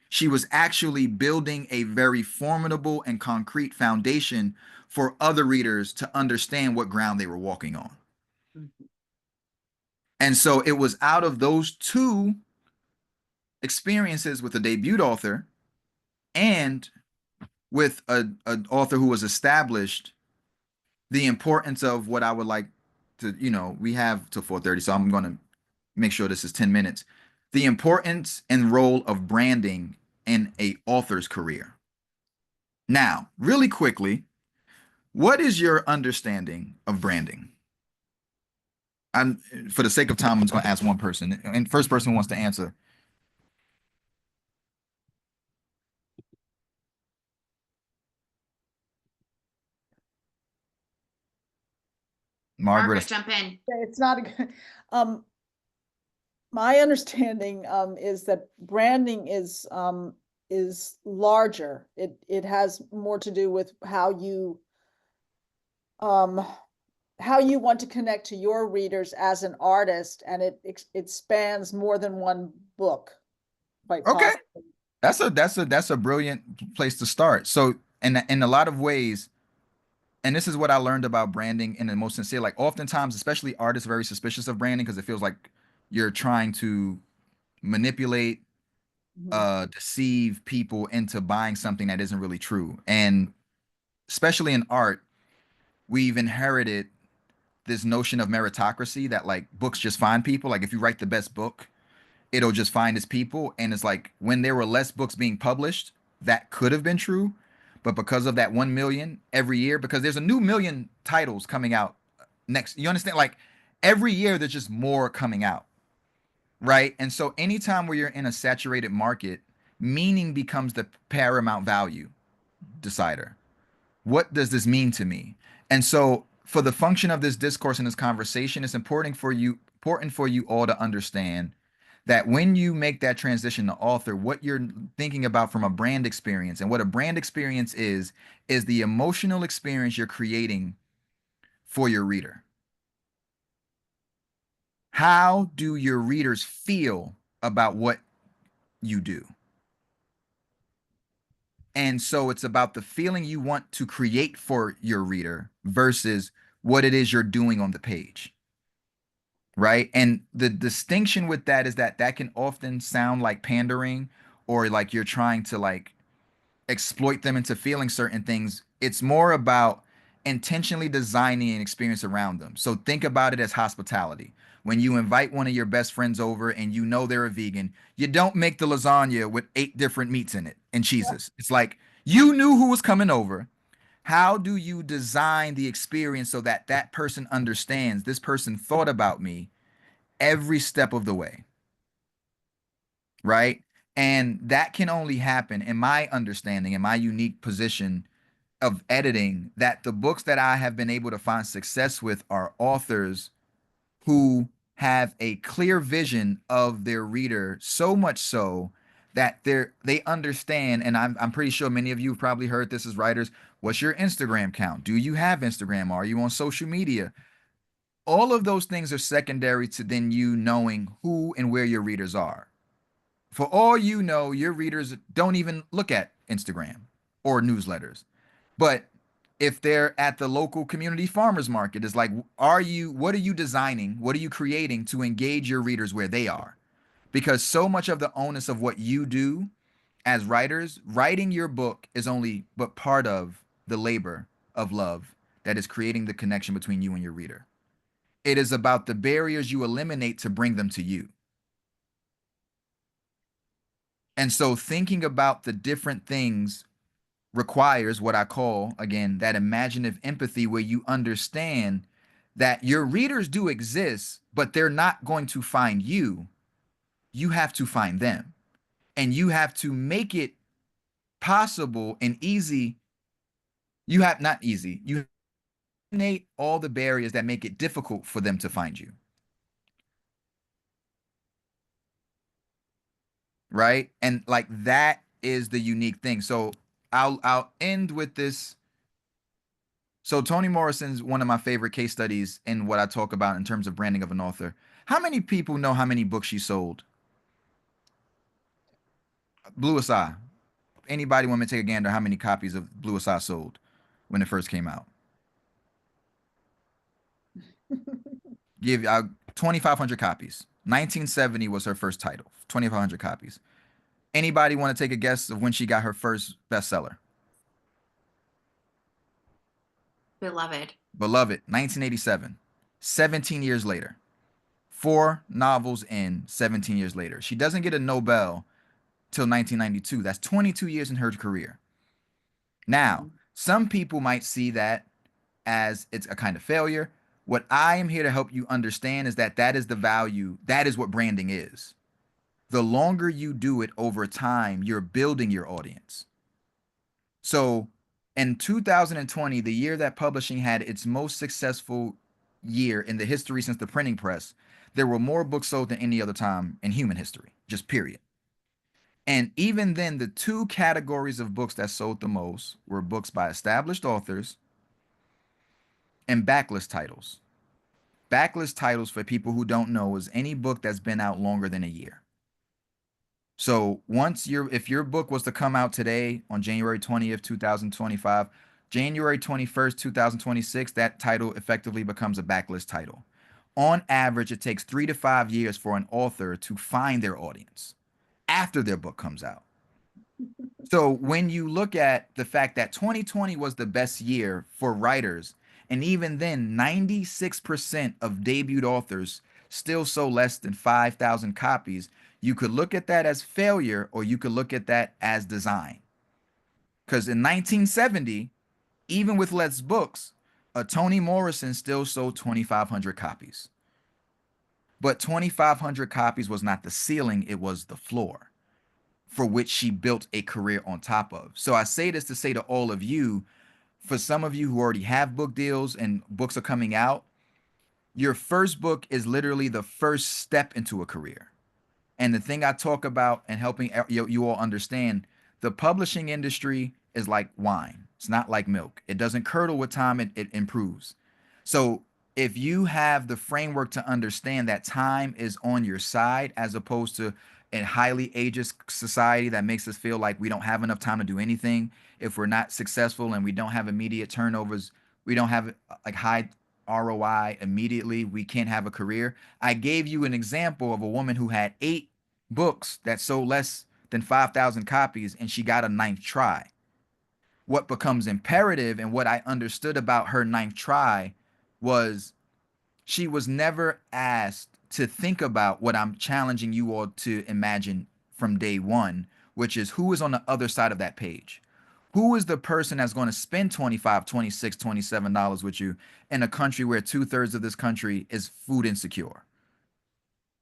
She was actually building a very formidable and concrete foundation for other readers to understand what ground they were walking on. And so it was out of those two experiences with a debut author and with an author who was established, the importance of what I would like to, we have till 4:30, so I'm going to make sure this is 10 minutes. The importance and role of branding in a author's career. Now, really quickly, what is your understanding of branding? For the sake of time, I'm just going to ask one person, and first person who wants to answer. Margaret, Margaret. jump in. It's not a good, my understanding is that branding is larger. It has more to do with how you want to connect to your readers as an artist, and it spans more than one book, quite Okay. possibly. That's a brilliant place to start. So in a lot of ways, and this is what I learned about branding in the most sincere, like oftentimes, especially artists, are very suspicious of branding because it feels like you're trying to manipulate, deceive people into buying something that isn't really true. And especially in art, we've inherited this notion of meritocracy that like books just find people. Like if you write the best book, it'll just find its people. And it's like when there were less books being published, that could have been true. But because of that 1 million every year, because there's a new million titles coming out next, you understand? Like every year, there's just more coming out. Right. And so anytime where you're in a saturated market, meaning becomes the paramount value decider. What does this mean to me? And so for the function of this discourse and this conversation, it's important for you all to understand that when you make that transition to author, what you're thinking about from a brand experience, and what a brand experience is the emotional experience you're creating for your reader. How do your readers feel about what you do? And so it's about the feeling you want to create for your reader versus what it is you're doing on the page. Right. And the distinction with that is that that can often sound like pandering, or like you're trying to like exploit them into feeling certain things. It's more about intentionally designing an experience around them. So think about it as hospitality. When you invite one of your best friends over and you know they're a vegan, you don't make the lasagna with 8 different meats in it and cheeses. It's like you knew who was coming over. How do you design the experience so that that person understands this person thought about me every step of the way? Right. And that can only happen, in my understanding, in my unique position of editing, that the books that I have been able to find success with are authors who have a clear vision of their reader, so much so that they understand. And I'm pretty sure many of you have probably heard this as writers. What's your Instagram count? Do you have Instagram? Are you on social media? All of those things are secondary to then you knowing who and where your readers are. For all you know, your readers don't even look at Instagram or newsletters. But if they're at the local community farmers market, it's like, what are you designing? What are you creating to engage your readers where they are? Because so much of the onus of what you do as writers, writing your book is only but part of the labor of love that is creating the connection between you and your reader. It is about the barriers you eliminate to bring them to you. And so thinking about the different things requires what I call, again, that imaginative empathy, where you understand that your readers do exist, but they're not going to find you. You have to find them. And you have to make it possible and easy. You have not easy. You eliminate all the barriers that make it difficult for them to find you. Right? And like that is the unique thing. So I'll end with this. So Toni Morrison's one of my favorite case studies in what I talk about in terms of branding of an author. How many people know how many books she sold? Blue Asai. Anybody want me to take a gander how many copies of Blue Asai sold when it first came out? Give 2,500 copies. 1970 was her first title. 2,500 copies. Anybody want to take a guess of when she got her first bestseller? Beloved. Beloved, 1987. 17 years later. 4 novels in, 17 years later. She doesn't get a Nobel till 1992. That's 22 years in her career. Now, some people might see that as it's a kind of failure. What I am here to help you understand is that that is the value. That is what branding is. The longer you do it over time, you're building your audience. So in 2020, the year that publishing had its most successful year in the history since the printing press, there were more books sold than any other time in human history, just period. And even then, the 2 categories of books that sold the most were books by established authors and backlist titles. Backlist titles, for people who don't know, is any book that's been out longer than a year. So if your book was to come out today on January 20th, 2025, January 21st, 2026, that title effectively becomes a backlist title. On average, it takes 3 to 5 years for an author to find their audience after their book comes out. So when you look at the fact that 2020 was the best year for writers, and even then, 96% of debuted authors still sold less than 5,000 copies, you could look at that as failure, or you could look at that as design. Because in 1970, even with less books, a Toni Morrison still sold 2,500 copies. But 2,500 copies was not the ceiling, it was the floor for which she built a career on top of. So I say this to say to all of you, for some of you who already have book deals and books are coming out, your first book is literally the first step into a career. And the thing I talk about and helping you all understand, the publishing industry is like wine. It's not like milk. It doesn't curdle with time, it improves. So if you have the framework to understand that time is on your side as opposed to a highly ageist society that makes us feel like we don't have enough time to do anything, if we're not successful and we don't have immediate turnovers, we don't have like high ROI immediately, we can't have a career. I gave you an example of a woman who had 8 books that sold less than 5,000 copies and she got a ninth try. What becomes imperative and what I understood about her ninth try was she was never asked to think about what I'm challenging you all to imagine from day one, which is who is on the other side of that page. Who is the person that's going to spend 25, 26, $27 with you in a country where 2/3 of this country is food insecure,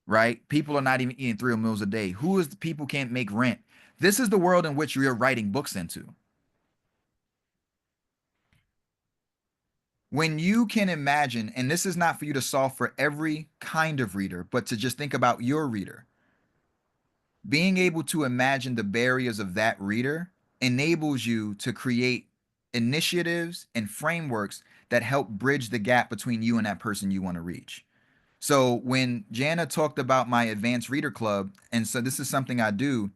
right? People are not even eating 3 meals a day. Who is the people can't make rent? This is the world in which you're writing books into. When you can imagine, and this is not for you to solve for every kind of reader, but to just think about your reader, being able to imagine the barriers of that reader enables you to create initiatives and frameworks that help bridge the gap between you and that person you want to reach. So when Jana talked about my advanced reader club, and so this is something I do,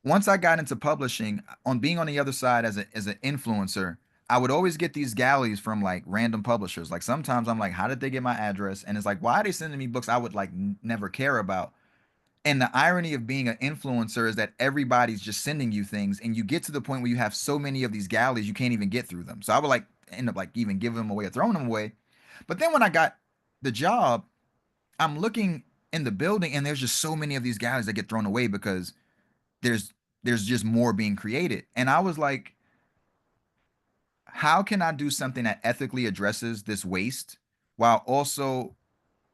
once I got into publishing, on being on the other side as an influencer, I would always get these galleys from like random publishers. Like sometimes I'm like, how did they get my address? And it's like, why are they sending me books I would like never care about? And the irony of being an influencer is that everybody's just sending you things, and you get to the point where you have so many of these galleys you can't even get through them. So I would like end up like even giving them away or throwing them away. But then when I got the job, I'm looking in the building and there's just so many of these galleys that get thrown away because there's there's just more being created. And I was like, how can I do something that ethically addresses this waste while also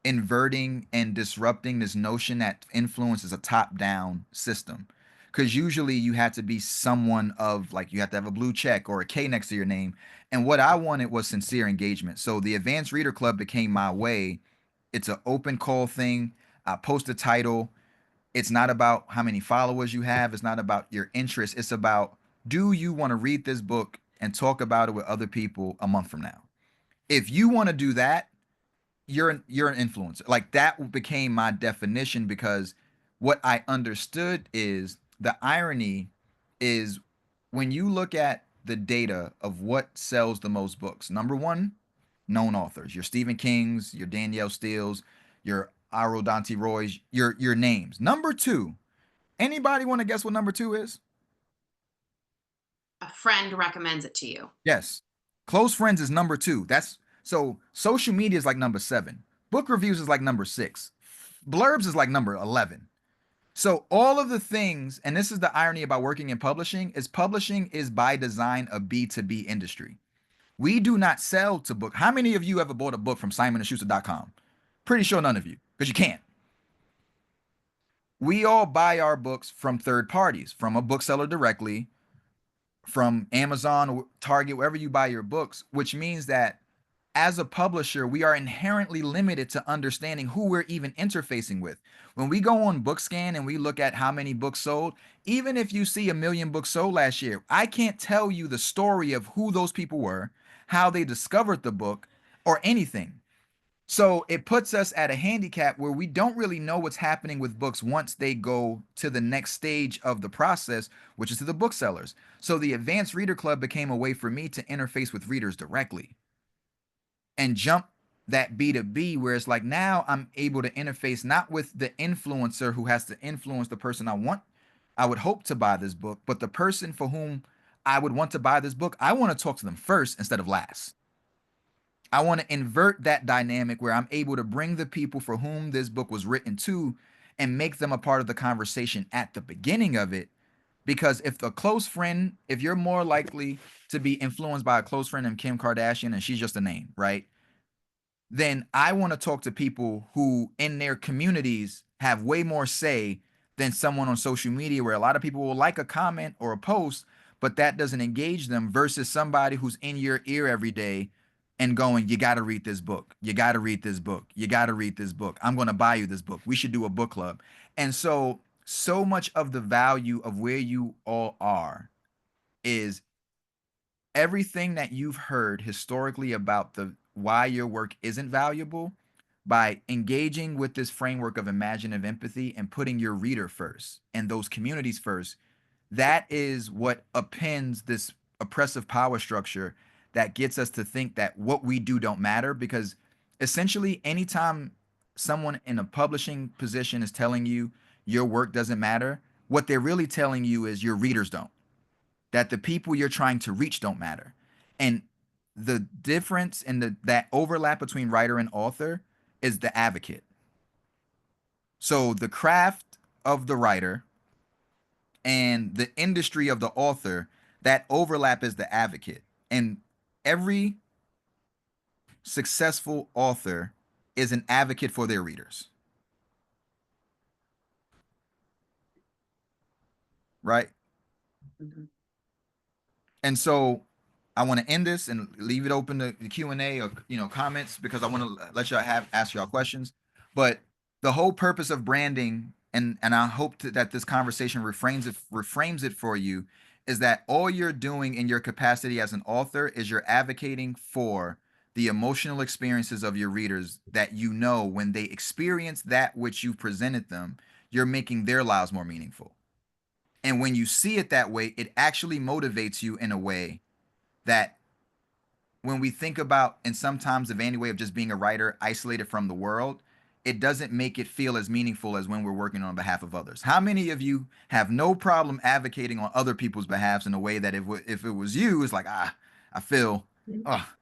inverting and disrupting this notion that influence is a top-down system? Because usually you had to be someone of like you have to have a blue check or a K next to your name. And what I wanted was sincere engagement. So the Advanced Reader Club became my way. It's an open call thing. I post a title. It's not about how many followers you have. It's not about your interest. It's about, do you want to read this book and talk about it with other people a month from now? If you want to do that, you're an influencer. Like that became my definition, because what I understood is the irony is when you look at the data of what sells the most books. Number one, known authors. Your Stephen Kings, your Danielle Steele's, your Arodonte Roy's, your names. Number two, anybody want to guess what number two is? A friend recommends it to you. Yes. Close friends is number two. That's so social media is like number 7. Book reviews is like number 6. Blurbs is like number 11. So all of the things, and this is the irony about working in publishing is by design a B2B industry. We do not sell to book. How many of you ever bought a book from simonandschuster.com? Pretty sure none of you, because you can't. We all buy our books from third parties, from a bookseller directly, from Amazon or Target, wherever you buy your books, which means that as a publisher, we are inherently limited to understanding who we're even interfacing with. When we go on BookScan and we look at how many books sold, even if you see 1 million books sold last year, I can't tell you the story of who those people were, how they discovered the book, or anything. So it puts us at a handicap where we don't really know what's happening with books once they go to the next stage of the process, which is to the booksellers. So the Advanced Reader Club became a way for me to interface with readers directly and jump that B2B, where it's like now I'm able to interface not with the influencer who has to influence the person I would hope to buy this book, but the person for whom I would want to buy this book, I want to talk to them first instead of last. I want to invert that dynamic where I'm able to bring the people for whom this book was written to and make them a part of the conversation at the beginning of it. Because if you're more likely to be influenced by a close friend than Kim Kardashian and she's just a name, right? Then I want to talk to people who in their communities have way more say than someone on social media, where a lot of people will like a comment or a post, but that doesn't engage them versus somebody who's in your ear every day and going, you got to read this book. You got to read this book. You got to read this book. I'm going to buy you this book. We should do a book club. And so much of the value of where you all are is everything that you've heard historically about the why your work isn't valuable by engaging with this framework of imaginative empathy and putting your reader first and those communities first. That is what appends this oppressive power structure that gets us to think that what we do don't matter, because essentially anytime someone in a publishing position is telling you your work doesn't matter, what they're really telling you is your readers don't, that the people you're trying to reach don't matter. And the difference in that overlap between writer and author is the advocate. So the craft of the writer and the industry of the author, that overlap is the advocate. And every successful author is an advocate for their readers. Right? Mhm. And so I want to end this and leave it open to the Q&A or comments, because I want to let y'all ask y'all questions. But the whole purpose of branding, and I hope that this conversation reframes it for you, is that all you're doing in your capacity as an author is you're advocating for the emotional experiences of your readers, that when they experience that which you presented them, you're making their lives more meaningful. And when you see it that way, it actually motivates you in a way that when we think about, and sometimes the vanity way of just being a writer isolated from the world, it doesn't make it feel as meaningful as when we're working on behalf of others. How many of you have no problem advocating on other people's behalves in a way that if it was you, it's like, I feel,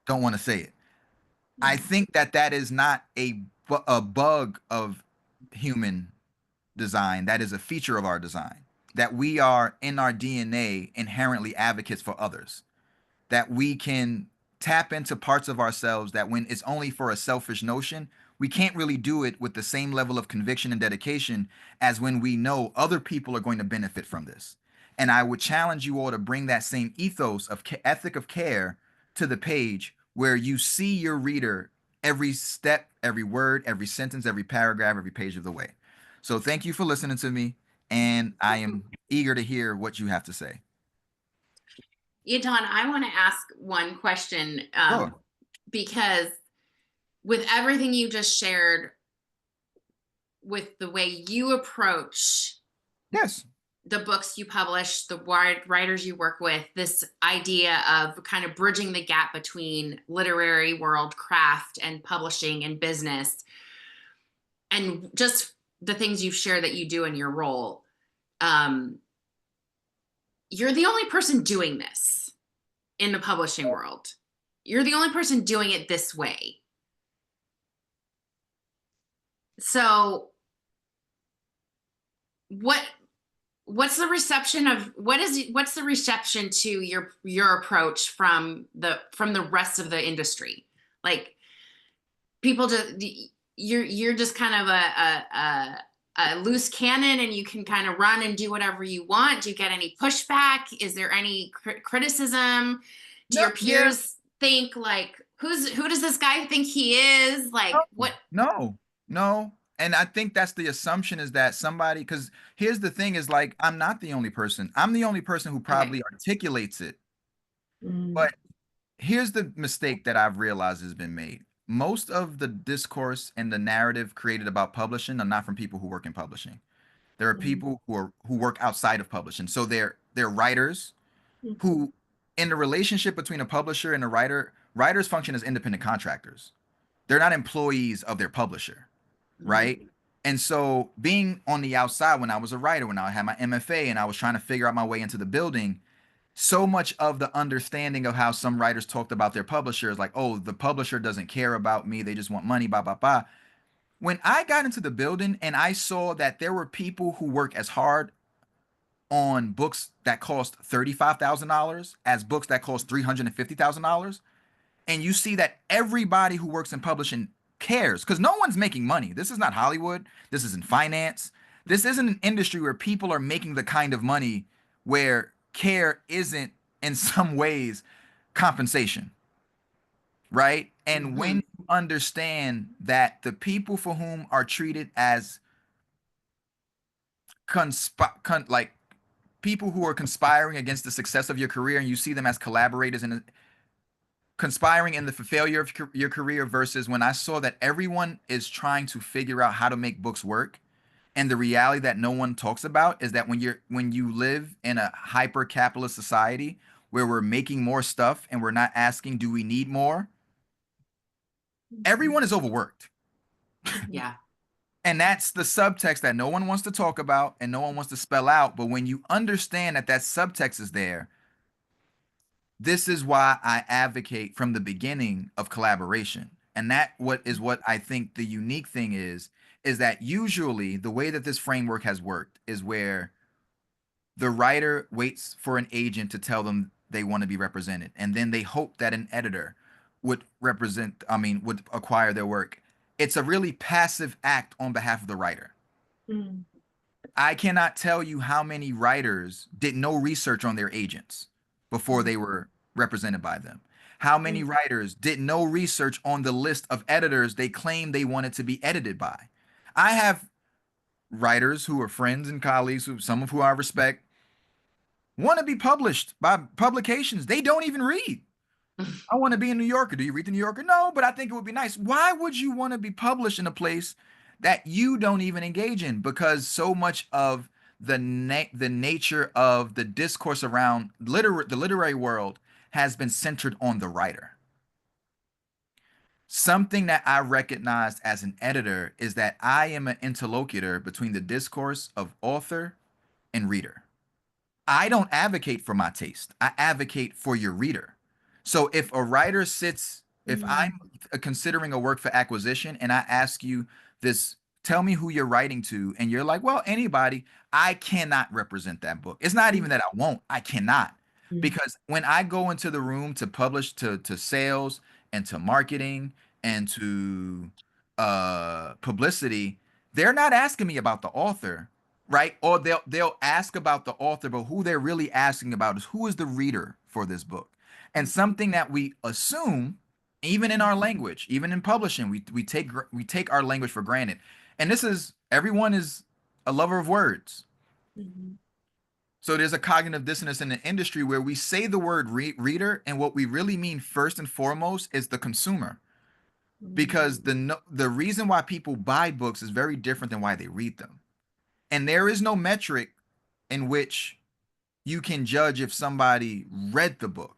don't want to say it. I think that is not a bug of human design. That is a feature of our design, that we are in our DNA inherently advocates for others, that we can tap into parts of ourselves that when it's only for a selfish notion, we can't really do it with the same level of conviction and dedication as when we know other people are going to benefit from this. And I would challenge you all to bring that same ethos of ethic of care to the page, where you see your reader every step, every word, every sentence, every paragraph, every page of the way. So thank you for listening to me, and I am eager to hear what you have to say. Yahdon, I want to ask one question, Sure. because with everything you just shared, with the way you approach Yes. the books you publish, the writers you work with, this idea of kind of bridging the gap between literary world, craft, and publishing and business, and just the things you've shared that you do in your role, you're the only person doing this in the publishing world. You're the only person doing it this way. So what's the reception to your approach from the rest of the industry? Like, people just, you're just kind of a loose cannon and you can kind of run and do whatever you want. Do you get any pushback? Is there any criticism? Do your peers think like, who does this guy think he is? Like, what? No. And I think that's the assumption, is that somebody, because here's the thing, is like, I'm not the only person. I'm the only person who probably articulates it. But here's the mistake that I've realized has been made. Most of the discourse and the narrative created about publishing are not from people who work in publishing. There are people who work outside of publishing. So they're writers who, in the relationship between a publisher and a writer, writers function as independent contractors. They're not employees of their publisher, right? And so being on the outside, when I was a writer, when I had my MFA and I was trying to figure out my way into the building, so much of the understanding of how some writers talked about their publisher is like, oh, the publisher doesn't care about me, they just want money, blah, blah, blah. When I got into the building and I saw that there were people who work as hard on books that cost $35,000 as books that cost $350,000, and you see that everybody who works in publishing cares, because no one's making money. This is not Hollywood. This isn't finance. This isn't an industry where people are making the kind of money where care isn't in some ways compensation, right? And when Mhm. you understand that the people for whom are treated as like people who are conspiring against the success of your career, and you see them as collaborators and conspiring in the failure of your career, versus when I saw that everyone is trying to figure out how to make books work. And the reality that no one talks about is that when you live in a hyper capitalist society where we're making more stuff and we're not asking, do we need more? Everyone is overworked. Yeah. And that's the subtext that no one wants to talk about and no one wants to spell out. But when you understand that that subtext is there, this is why I advocate from the beginning of collaboration. And that what I think the unique thing is that usually the way that this framework has worked is where the writer waits for an agent to tell them they want to be represented, and then they hope that an editor would acquire their work. It's a really passive act on behalf of the writer. Mm. I cannot tell you how many writers did no research on their agents before they were represented by them. How many writers did no research on the list of editors they claimed they wanted to be edited by. I have writers who are friends and colleagues, some of who I respect, want to be published by publications they don't even read. I want to be a New Yorker. Do you read the New Yorker? No, but I think it would be nice. Why would you want to be published in a place that you don't even engage in? Because so much of the nature of the discourse around the literary world has been centered on the writer. Something that I recognized as an editor is that I am an interlocutor between the discourse of author and reader. I don't advocate for my taste. I advocate for your reader. So if a writer sits, if I'm considering a work for acquisition and I ask you this, tell me who you're writing to, and you're like, well, anybody, I cannot represent that book. It's not even that I won't, I cannot. Because when I go into the room to publish to sales and to marketing and to publicity, they're not asking me about the author, right? Or they'll ask about the author, but who they're really asking about is who is the reader for this book. And something that we assume, even in our language, even in publishing, we take our language for granted. And this is everyone is a lover of words. So there's a cognitive dissonance in the industry where we say the word reader, and what we really mean first and foremost is the consumer. Because the reason why people buy books is very different than why they read them. And there is no metric in which you can judge if somebody read the book.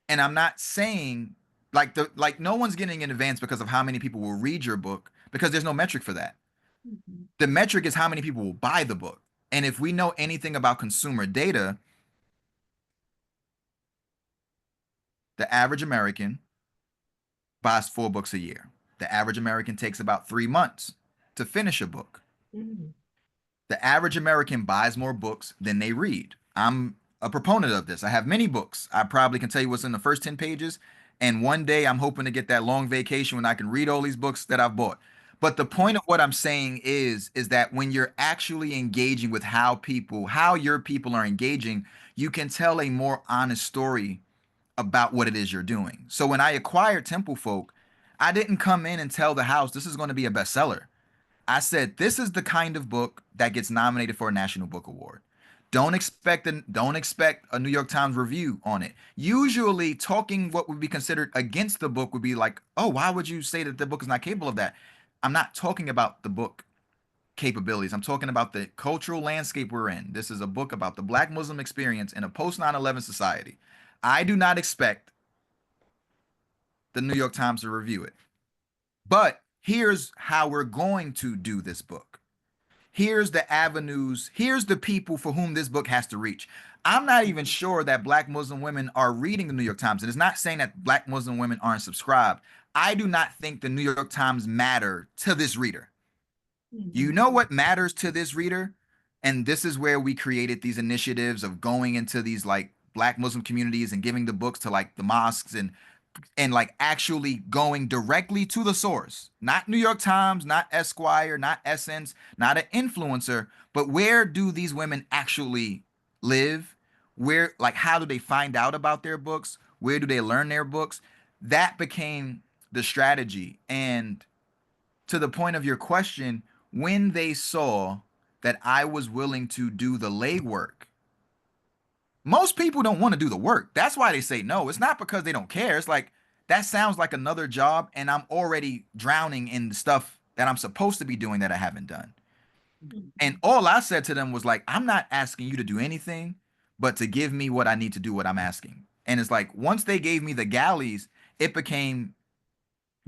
And I'm not saying like no one's getting in advance because of how many people will read your book, because there's no metric for that. The metric is how many people will buy the book. And if we know anything about consumer data, the average American buys 4 books a year. The average American takes about 3 months to finish a book. The average American buys more books than they read. I'm a proponent of this. I have many books. I probably can tell you what's in the first 10 pages. And one day I'm hoping to get that long vacation when I can read all these books that I've bought. But the point of what I'm saying is that when you're actually engaging with how your people are engaging, you can tell a more honest story about what it is you're doing. So when I acquired Temple Folk, I didn't come in and tell the house this is going to be a bestseller. I said this is the kind of book that gets nominated for a National Book Award. Don't expect a New York Times review on it. Usually talking what would be considered against the book would be like, "Oh, why would you say that the book is not capable of that?" I'm not talking about the book capabilities. I'm talking about the cultural landscape we're in. This is a book about the Black Muslim experience in a post 9/11 society. I do not expect the New York Times to review it. But here's how we're going to do this book. Here's the avenues. Here's the people for whom this book has to reach. I'm not even sure that Black Muslim women are reading the New York Times. And it's not saying that Black Muslim women aren't subscribed. I do not think the New York Times matter to this reader. You know what matters to this reader? And this is where we created these initiatives of going into these like Black Muslim communities and giving the books to like the mosques and like actually going directly to the source, not New York Times, not Esquire, not Essence, not an influencer, but where do these women actually live? where, like, how do they find out about their books? Where do they learn their books? That became the strategy. And to the point of your question, when they saw that I was willing to do the legwork, most people don't want to do the work. That's why they say no. It's not because they don't care. It's like, that sounds like another job, and I'm already drowning in the stuff that I'm supposed to be doing that I haven't done. And all I said to them was like, I'm not asking you to do anything but to give me what I need to do what I'm asking. And it's like, once they gave me the galleys, it became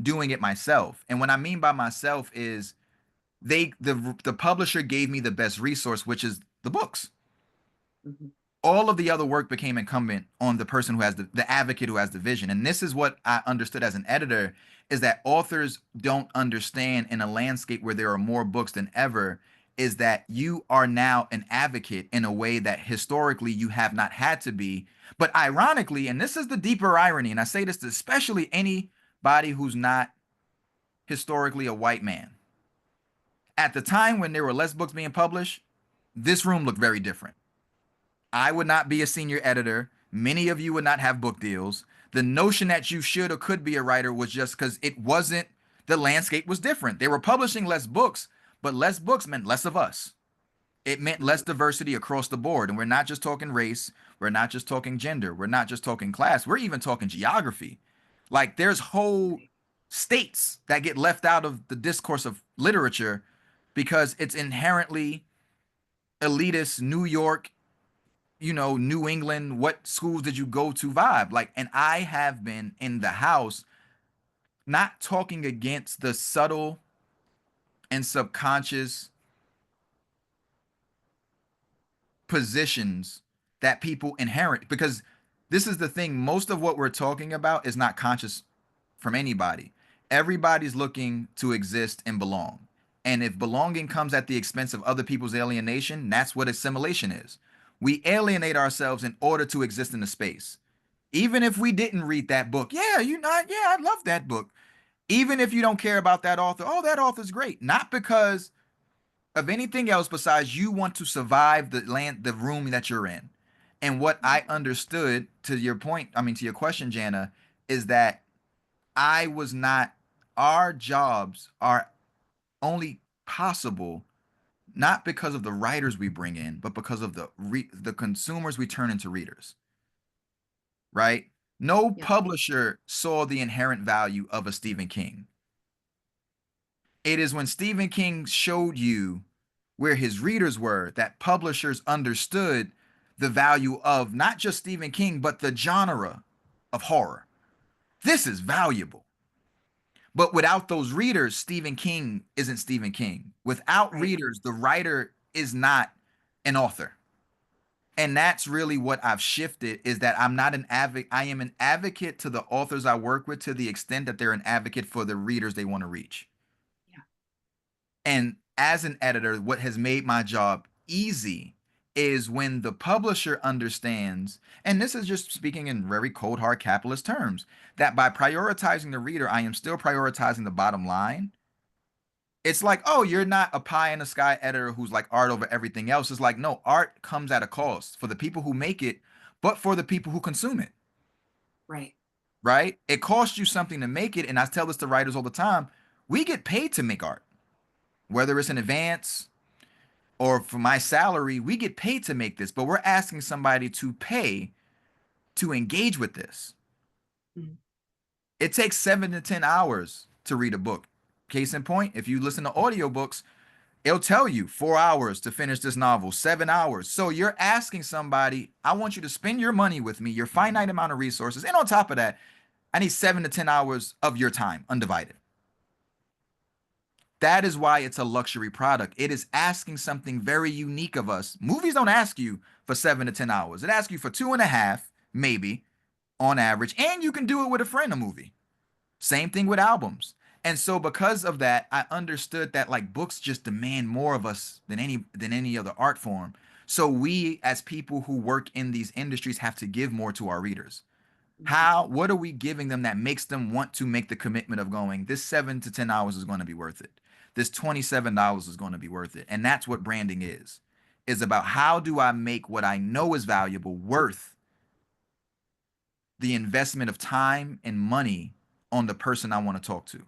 doing it myself. And what I mean by myself is the publisher gave me the best resource, which is the books. Mhm. All of the other work became incumbent on the person who has the advocate who has the vision. And this is what I understood as an editor, is that authors don't understand in a landscape where there are more books than ever, is that you are now an advocate in a way that historically you have not had to be. But ironically, and this is the deeper irony, and I say this to especially anybody who's not historically a white man. At the time when there were less books being published, this room looked very different. I would not be a senior editor. Many of you would not have book deals. The notion that you should or could be a writer was just because it wasn't, the landscape was different. They were publishing less books, but less books meant less of us. It meant less diversity across the board. And we're not just talking race. We're not just talking gender. We're not just talking class. We're even talking geography. Like, there's whole states that get left out of the discourse of literature because it's inherently elitist New York, New England, what schools did you go to vibe. Like, and I have been in the house not talking against the subtle and subconscious positions that people inherit, because this is the thing, most of what we're talking about is not conscious from anybody. Everybody's looking to exist and belong. And if belonging comes at the expense of other people's alienation, that's what assimilation is. We alienate ourselves in order to exist in the space. Even if we didn't read that book, yeah, I love that book. Even if you don't care about that author, oh, that author's great. Not because of anything else besides you want to survive the room that you're in. And what I understood, to your point, I mean, to your question, Jana, is that I was not, our jobs are only possible not because of the writers we bring in, but because of the consumers we turn into readers, right? No Yeah. publisher saw the inherent value of a Stephen King. It is when Stephen King showed you where his readers were that publishers understood the value of not just Stephen King, but the genre of horror. This is valuable. But without those readers, Stephen King isn't Stephen King. Without Right. readers, the writer is not an author. And that's really what I've shifted, is that I'm not an advocate. I am an advocate to the authors I work with to the extent that they're an advocate for the readers they want to reach. Yeah. And as an editor, what has made my job easy is when the publisher understands, and this is just speaking in very cold, hard capitalist terms, that by prioritizing the reader, I am still prioritizing the bottom line. It's like, oh, you're not a pie in the sky editor who's like art over everything else. It's like, no, art comes at a cost for the people who make it, but for the people who consume it, Right. right? It costs you something to make it. And I tell this to writers all the time. We get paid to make art, whether it's in advance or for my salary, we get paid to make this, but we're asking somebody to pay to engage with this. Mhm. It takes 7 to 10 hours to read a book. Case in point, if you listen to audiobooks, it'll tell you 4 hours to finish this novel, 7 hours. So you're asking somebody, I want you to spend your money with me, your finite amount of resources. And on top of that, I need 7 to 10 hours of your time, undivided. That is why it's a luxury product. It is asking something very unique of us. Movies don't ask you for 7 to 10 hours. It asks you for 2.5, maybe, on average. And you can do it with a friend, a movie. Same thing with albums. And so because of that, I understood that like books just demand more of us than any other art form. So we as people who work in these industries have to give more to our readers. What are we giving them that makes them want to make the commitment of going, this 7 to 10 hours is going to be worth it. This $27 is going to be worth it. And that's what branding is. is about how do I make what I know is valuable worth the investment of time and money on the person I want to talk to.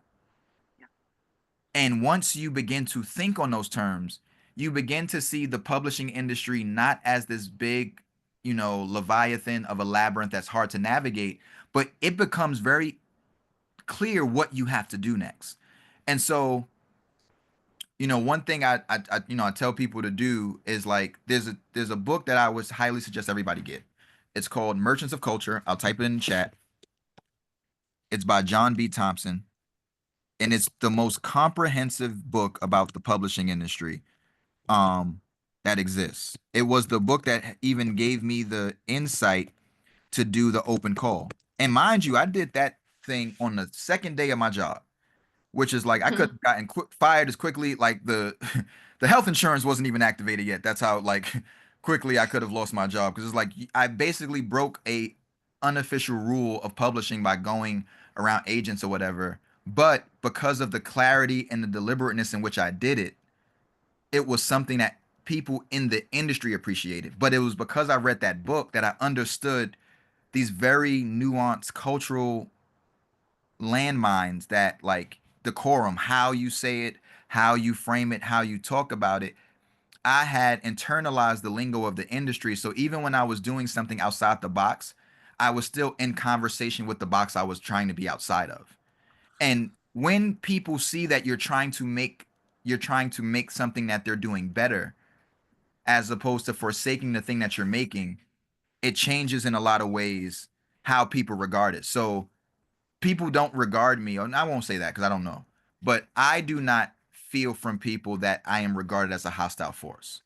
And once you begin to think on those terms, you begin to see the publishing industry not as this big, leviathan of a labyrinth that's hard to navigate, but it becomes very clear what you have to do next. And so, one thing I tell people to do is, like, there's a book that I would highly suggest everybody get. It's called Merchants of Culture. I'll type it in the chat. It's by John B. Thompson, and it's the most comprehensive book about the publishing industry that exists. It was the book that even gave me the insight to do the open call. And mind you, I did that thing on the second day of my job, which is like I could have gotten fired as quickly. Like the the health insurance wasn't even activated yet. That's how like quickly I could have lost my job, because it's like I basically broke a unofficial rule of publishing by going around agents or whatever. But because of the clarity and the deliberateness in which I did it, it was something that people in the industry appreciated. But it was because I read that book that I understood these very nuanced cultural landmines, that like decorum, how you say it, how you frame it, how you talk about it. I had internalized the lingo of the industry. So even when I was doing something outside the box, I was still in conversation with the box I was trying to be outside of. And when people see that you're trying to make something that they're doing better, as opposed to forsaking the thing that you're making, it changes in a lot of ways how people regard it. So people don't regard me, or I won't say that because I don't know, but I do not feel from people that I am regarded as a hostile force.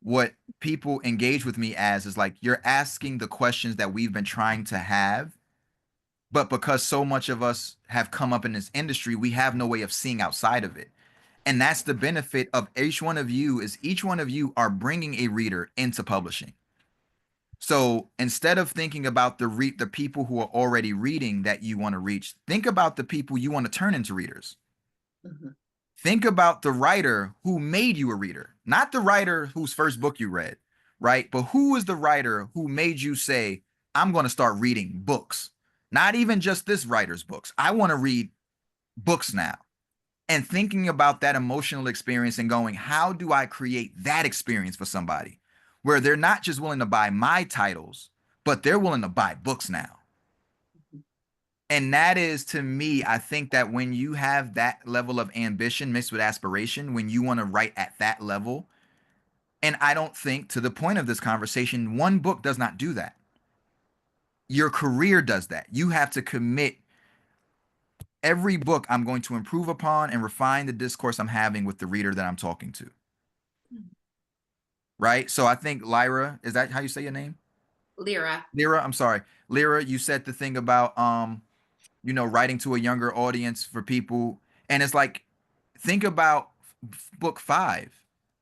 What people engage with me as is like, you're asking the questions that we've been trying to have, but because so much of us have come up in this industry, we have no way of seeing outside of it. And that's the benefit of each one of you, is each one of you are bringing a reader into publishing. So instead of thinking about the people who are already reading that you want to reach, think about the people you want to turn into readers. Think about the writer who made you a reader, not the writer whose first book you read, right? But who is the writer who made you say, I'm going to start reading books, not even just this writer's books. I want to read books now. And thinking about that emotional experience and going, how do I create that experience for somebody where they're not just willing to buy my titles, but they're willing to buy books now? And that is, to me, I think that when you have that level of ambition mixed with aspiration, when you want to write at that level, and I don't think, to the point of this conversation, one book does not do that. Your career does that. You have to commit. Every book I'm going to improve upon and refine the discourse I'm having with the reader that I'm talking to. Right? So I think Lyra, is that how you say your name? Lyra. Lyra, I'm sorry. Lyra, you said the thing about writing to a younger audience for people. And it's like, think about book 5.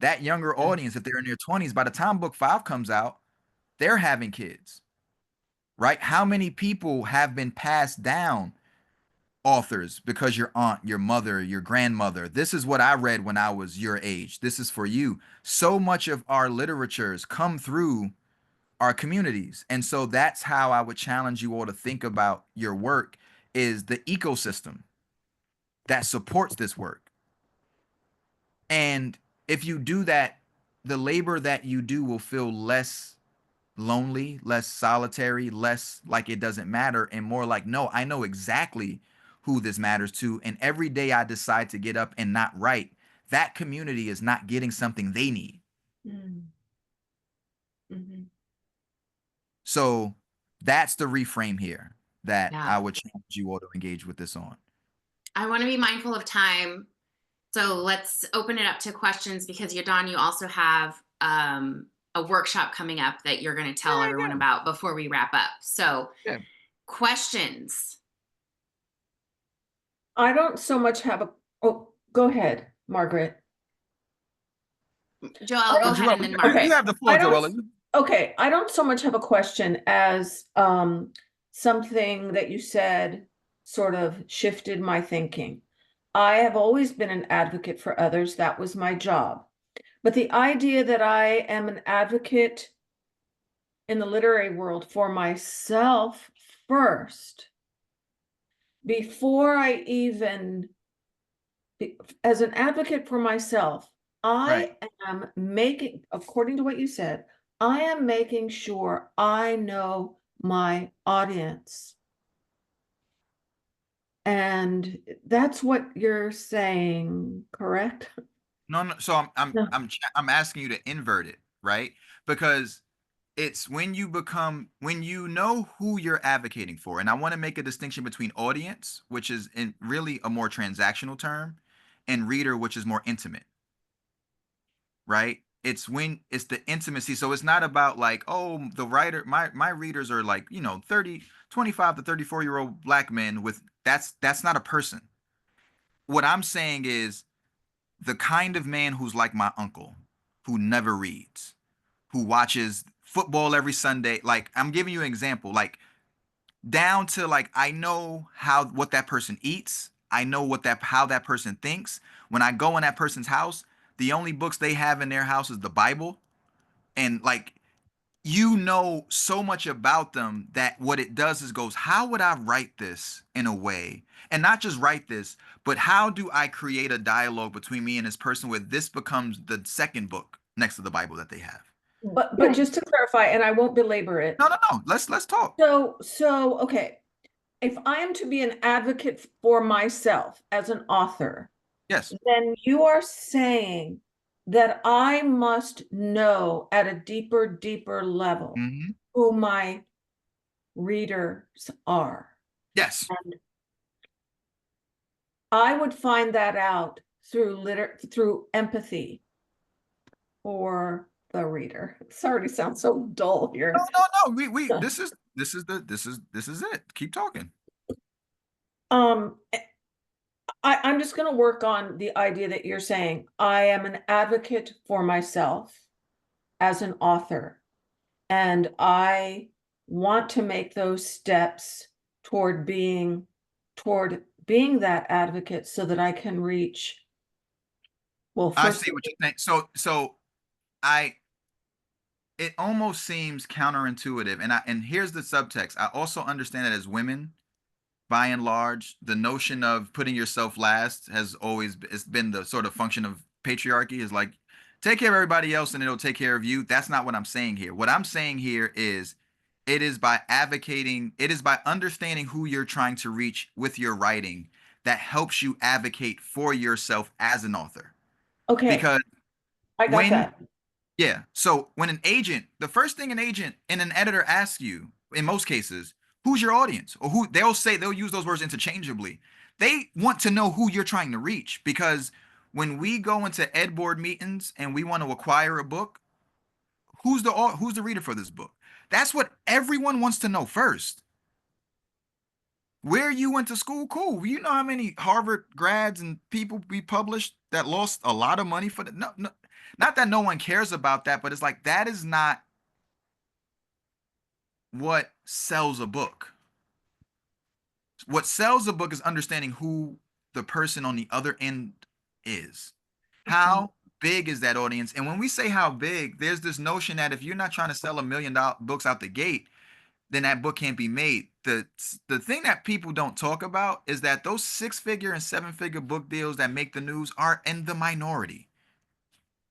That younger audience, if they're in their 20s, by the time book 5 comes out, they're having kids. Right? How many people have been passed down authors because your aunt, your mother, your grandmother, this is what I read when I was your age, this is for you. So much of our literatures come through our communities. And so that's how I would challenge you all to think about your work, is the ecosystem that supports this work. And if you do that, the labor that you do will feel less lonely, less solitary, less like it doesn't matter, and more like, no, I know exactly who this matters to. And every day I decide to get up and not write, that community is not getting something they need. So that's the reframe here that I would challenge you all to engage with this on. I want to be mindful of time. So let's open it up to questions, because Yahdon, you also have a workshop coming up that you're going to tell everyone about before we wrap up. So questions. I don't so much have a, oh, go ahead, Margaret. Joelle, go ahead, and then Margaret. You have the floor, Joelle. Okay, I don't so much have a question as something that you said sort of shifted my thinking. I have always been an advocate for others. That was my job. But the idea that I am an advocate in the literary world for myself first, before I even, as an advocate for myself, Right. I am making, according to what you said, I am making sure I know my audience. And that's what you're saying, correct? No, no. So No. I'm asking you to invert it, right? Because it's when you become when you know who you're advocating for, and I want to make a distinction between audience, which is in really a more transactional term, and reader, which is more intimate, right? It's when it's the intimacy. So it's not about like, oh, the writer, my readers are like, 25 to 34-year-old black men with that's not a person. What I'm saying is the kind of man who's like my uncle, who never reads, who watches football every Sunday. Like I'm giving you an example, like down to like I know how what that person eats. I know what that how that person thinks. When I go in that person's house, the only books they have in their house is the Bible. And like you know so much about them that what it does is goes, how would I write this in a way? And not just write this, but how do I create a dialogue between me and this person where this becomes the second book next to the Bible that they have? But just to clarify, and I won't belabor it. No, no, no. Let's talk. So okay. If I am to be an advocate for myself as an author, Yes. then you are saying that I must know at a deeper level Hmm. who my readers are. Yes. And I would find that out through empathy for the reader. Sorry to sound so dull No, here. no, no. We this is it. Keep talking. Um, I'm just going to work on the idea that you're saying I am an advocate for myself as an author, and I want to make those steps toward being that advocate so that I can reach, well, I first, see what you're saying. So I it almost seems counterintuitive. And here's the subtext. I also understand that as women, by and large, the notion of putting yourself last has always it's been the sort of function of patriarchy is like take care of everybody else and it'll take care of you. That's not what I'm saying here. What I'm saying here is it is by advocating, it is by understanding who you're trying to reach with your writing that helps you advocate for yourself as an author. okay, Because I got when that. yeah. So when an agent, the first thing an agent and an editor asks you, in most cases, who's your audience? Or who they'll use those words interchangeably. They want to know who you're trying to reach because when we go into ed board meetings and we want to acquire a book, who's the reader for this book? That's what everyone wants to know first. Where you went to school, cool. You know how many Harvard grads and people we published that lost a lot of money for the no, no, not that no one cares about that, but it's like that is not what sells a book. What sells a book is understanding who the person on the other end is. How big is that audience? And when we say how big, there's this notion that if you're not trying to sell $1 million books out the gate, then that book can't be made. The thing that people don't talk about is that those 6-figure and 7-figure book deals that make the news are in the minority.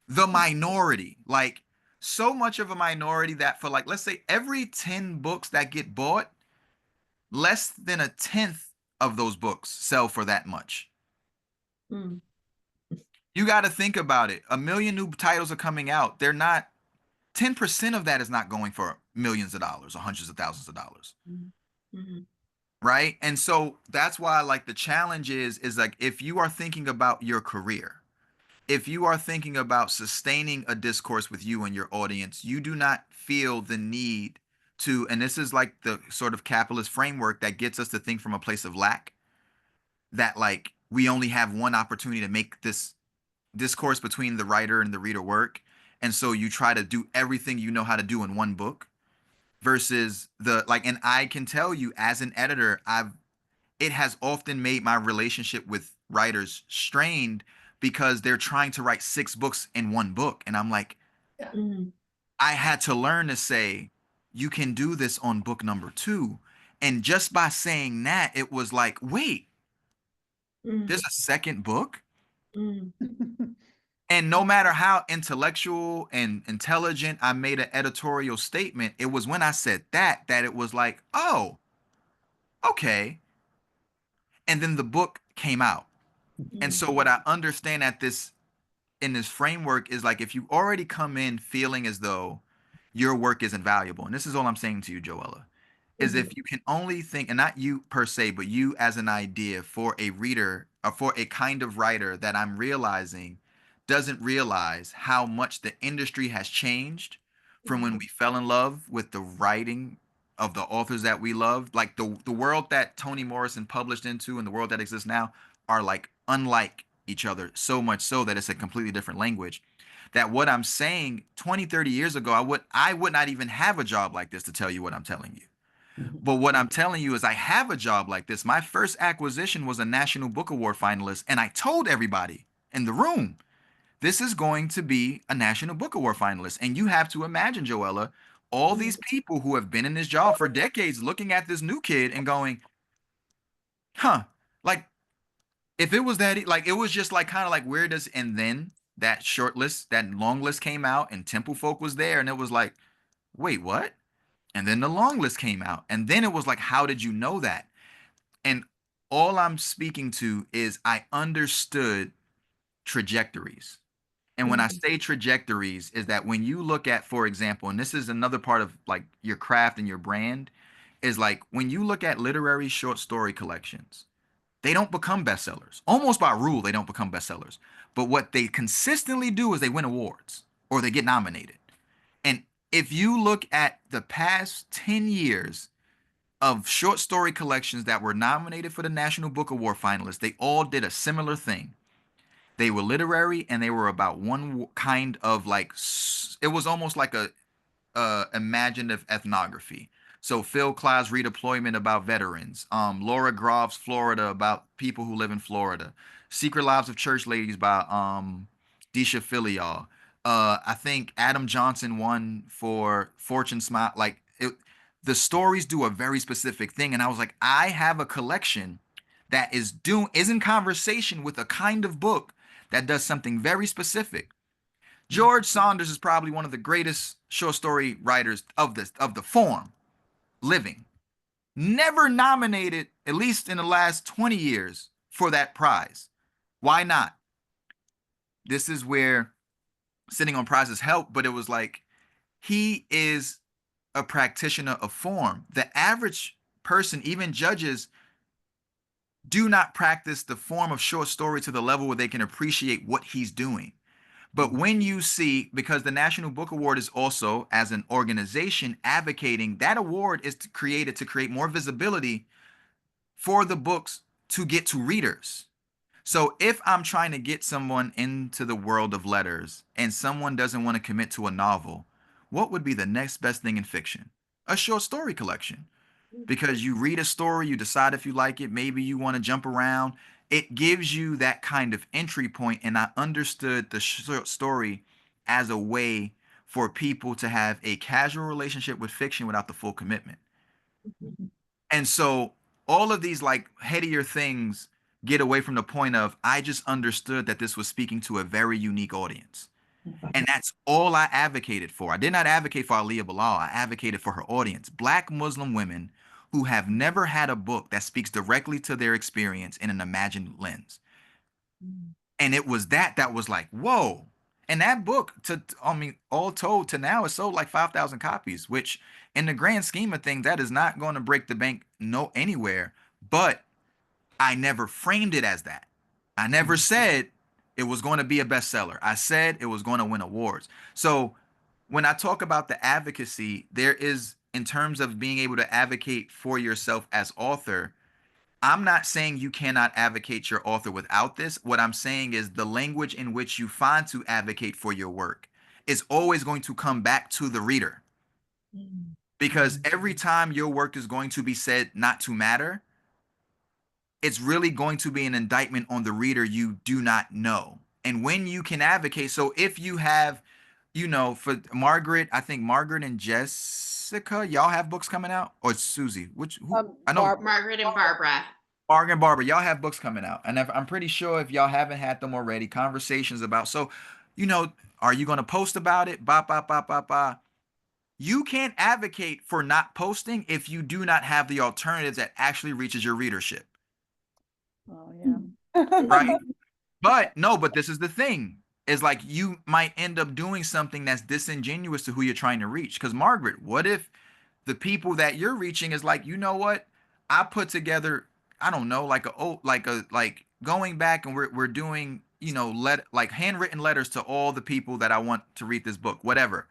The minority, like so much of a minority that for like let's say every 10 books that get bought, less than a tenth of those books sell for that much. Mm. You got to think about it. A million new titles are coming out. They're not 10% of that is not going for millions of dollars or hundreds of thousands of dollars. Mm-hmm. Right? And so that's why like the challenge is like if you are thinking about your career, if you are thinking about sustaining a discourse with you and your audience, you do not feel the need to, and this is like the sort of capitalist framework that gets us to think from a place of lack, that like we only have one opportunity to make this discourse between the writer and the reader work. And so you try to do everything you know how to do in one book versus the like, and I can tell you as an editor, it has often made my relationship with writers strained because they're trying to write 6 books in one book. And I'm like, Mm. I had to learn to say, you can do this on book number 2. And just by saying that, it was like, wait, Mm. there's a second book? Mm. And no matter how intellectual and intelligent I made an editorial statement, it was when I said that it was like, oh, okay. And then the book came out. And Mm. so what I understand at this in this framework is like if you already come in feeling as though your work isn't valuable, and this is all I'm saying to you, Joella, is Mhm. if you can only think, and not you per se, but you as an idea for a reader or for a kind of writer that I'm realizing doesn't realize how much the industry has changed from when we fell in love with the writing of the authors that we loved. Like the world that Toni Morrison published into and the world that exists now are like unlike each other, so much so that it's a completely different language. That what I'm saying 20, 30 years ago, I would not even have a job like this to tell you what I'm telling you. But what I'm telling you is I have a job like this. My first acquisition was a National Book Award finalist, and I told everybody in the room, this is going to be a National Book Award finalist. And you have to imagine, Joella, all these people who have been in this job for decades looking at this new kid and going, huh, like if it was that, like it was just like kind of like where does, and then that short list, that long list came out and Temple Folk was there, and it was like, wait, what? And then the long list came out. And then it was like, how did you know that? And all I'm speaking to is I understood trajectories. And when I say trajectories, is that when you look at, for example, and this is another part of like your craft and your brand, is like when you look at literary short story collections, they don't become bestsellers. Almost by rule, they don't become bestsellers. But what they consistently do is they win awards or they get nominated. And if you look at the past 10 years of short story collections that were nominated for the National Book Award finalists, they all did a similar thing. They were literary and they were about one kind of like, it was almost like a imaginative ethnography. So Phil Klass redeployment about veterans. Laura Groff's Florida about people who live in Florida. Secret Lives of Church Ladies by Disha Filial. I think Adam Johnson won for Fortune Smile. Like it, the stories do a very specific thing, and I was like, I have a collection that is in conversation with a kind of book that does something very specific. George Saunders is probably one of the greatest short story writers of the form living. Never nominated, at least in the last 20 years, for that prize. Why not? This is where sitting on prizes help, but it was like he is a practitioner of form. The average person, even judges, do not practice the form of short story to the level where they can appreciate what he's doing. But when you see, because the National Book Award is also, as an organization, advocating that award is created to create more visibility for the books to get to readers. So if I'm trying to get someone into the world of letters and someone doesn't want to commit to a novel, what would be the next best thing in fiction? A short story collection, because you read a story, you decide if you like it, maybe you want to jump around. It gives you that kind of entry point, and I understood the short story as a way for people to have a casual relationship with fiction without the full commitment. And so all of these like headier things get away from the point of I just understood that this was speaking to a very unique audience. And that's all I advocated for. I did not advocate for Aliyah Bilal. I advocated for her audience, Black Muslim women who have never had a book that speaks directly to their experience in an imagined lens. And it was that was like, whoa. And that book, I mean, all told to now, is sold like 5,000 copies, which in the grand scheme of things, that is not going to break the bank no anywhere. But I never framed it as that. I never said it was going to be a bestseller. I said it was going to win awards. So when I talk about the advocacy, there is, in terms of being able to advocate for yourself as author, I'm not saying you cannot advocate your author without this. What I'm saying is the language in which you find to advocate for your work is always going to come back to the reader. Because every time your work is going to be said not to matter, it's really going to be an indictment on the reader you do not know. And when you can advocate, so if you have, for Margaret, I think Margaret and Jessica, y'all have books coming out, or Susie, who I know Margaret and Barbara. Margaret and Barbara, y'all have books coming out, and I'm pretty sure if y'all haven't had them already, conversations about. So, are you going to post about it? Ba ba ba ba ba. You can't advocate for not posting if you do not have the alternatives that actually reaches your readership, Oh, yeah. right? But this is the thing. Is like you might end up doing something that's disingenuous to who you're trying to reach. Because Margaret, what if the people that you're reaching is like, you know what? I put together, I don't know, like going back and we're doing, like handwritten letters to all the people that I want to read this book, whatever.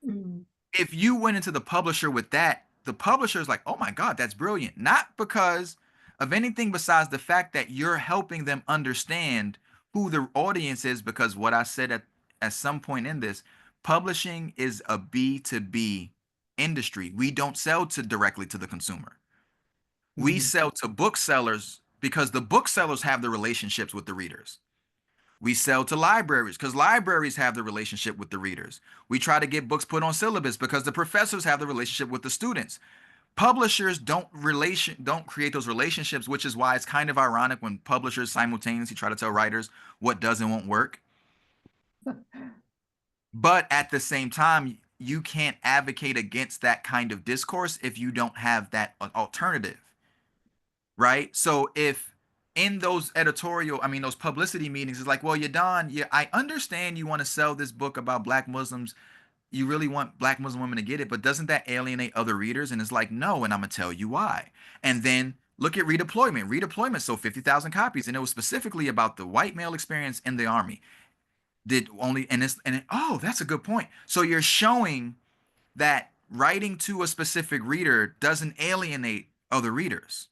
Mm. If you went into the publisher with that, the publisher is like, oh my God, that's brilliant. Not because of anything besides the fact that you're helping them understand who the audience is. Because what I said at some point in this, publishing is a B2B industry. We don't sell to directly to the consumer. We sell to booksellers because the booksellers have the relationships with the readers. We sell to libraries because libraries have the relationship with the readers. We try to get books put on syllabus because the professors have the relationship with the students. Publishers don't create those relationships, which is why it's kind of ironic when publishers simultaneously try to tell writers what does and won't work. But at the same time, you can't advocate against that kind of discourse if you don't have that alternative, right? So if in those those publicity meetings, it's like, well, Yahdon, yeah, I understand you want to sell this book about Black Muslims. You really want Black Muslim women to get it, but doesn't that alienate other readers? And it's like, no, and I'm gonna tell you why. And then look at Redeployment. Redeployment sold 50,000 copies, and it was specifically about the white male experience in the army. Oh, that's a good point. So you're showing that writing to a specific reader doesn't alienate other readers,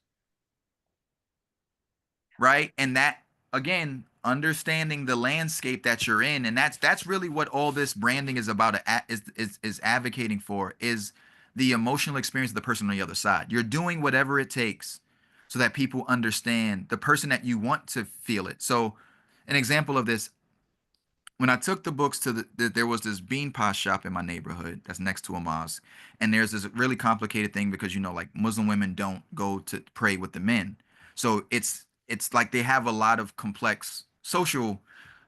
right? And that, again, understanding the landscape that you're in, and that's really what all this branding is about, is advocating for, is the emotional experience of the person on the other side. You're doing whatever it takes so that people understand the person that you want to feel it. So an example of this, when I took the books to there was this bean pie shop in my neighborhood that's next to a mosque, and there's this really complicated thing because like Muslim women don't go to pray with the men, so it's like they have a lot of complex social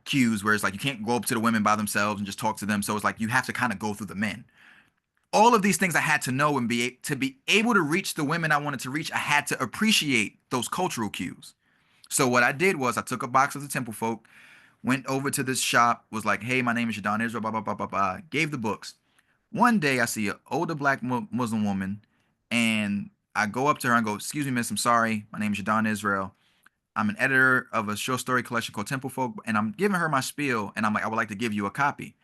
cues where it's like you can't go up to the women by themselves and just talk to them, so it's like you have to kind of go through the men. All of these things I had to know and to be able to reach the women I wanted to reach. I had to appreciate those cultural cues. So what I did was I took a box of the Temple Folk, went over to this shop, was like, hey, my name is Yahdon Israel, blah, blah, blah, blah, blah. Gave the books. One day I see an older Black Muslim woman, and I go up to her and go, excuse me, miss, I'm sorry. My name is Yahdon Israel. I'm an editor of a short story collection called Temple Folk, and I'm giving her my spiel, and I'm like, I would like to give you a copy.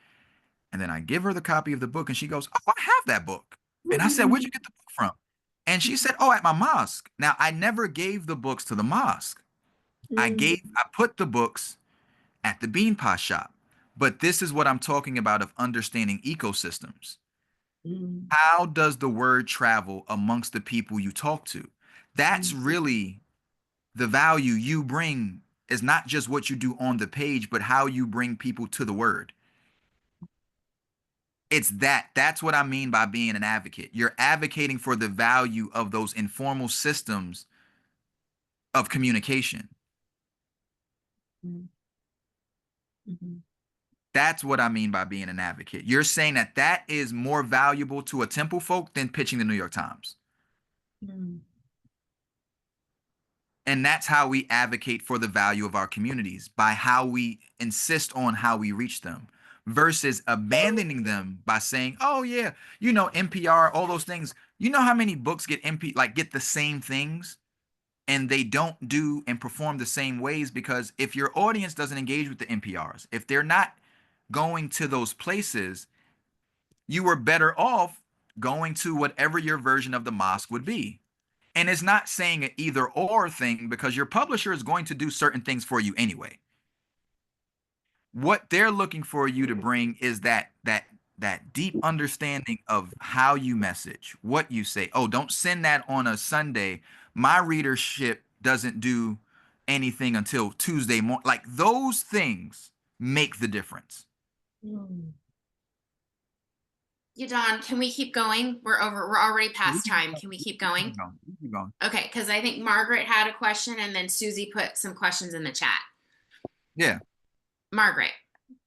And then I give her the copy of the book, and she goes, oh, I have that book. And I said, where'd you get the book from? And she said, oh, at my mosque. Now, I never gave the books to the mosque. I put the books at the bean pie shop. But this is what I'm talking about of understanding ecosystems. How does the word travel amongst the people you talk to? That's really the value you bring, is not just what you do on the page, but how you bring people to the word. That's what I mean by being an advocate. You're advocating for the value of those informal systems of communication. That's what I mean by being an advocate. You're saying that is more valuable to a Temple Folk than pitching the New York Times. And that's how we advocate for the value of our communities, by how we insist on how we reach them, versus abandoning them by saying, oh yeah, NPR, all those things. You know how many books get get the same things, and they don't do and perform the same ways? Because if your audience doesn't engage with the NPRs, if they're not going to those places, you were better off going to whatever your version of the mosque would be. And it's not saying an either or thing, because your publisher is going to do certain things for you anyway. What they're looking for you to bring is that deep understanding of how you message, what you say. Oh, don't send that on a Sunday. My readership doesn't do anything until Tuesday morning. Like those things make the difference. Yahdon, can we keep going? We're already past time. Can we keep going? Keep going. Okay, because I think Margaret had a question and then Susie put some questions in the chat. Yeah. Margaret.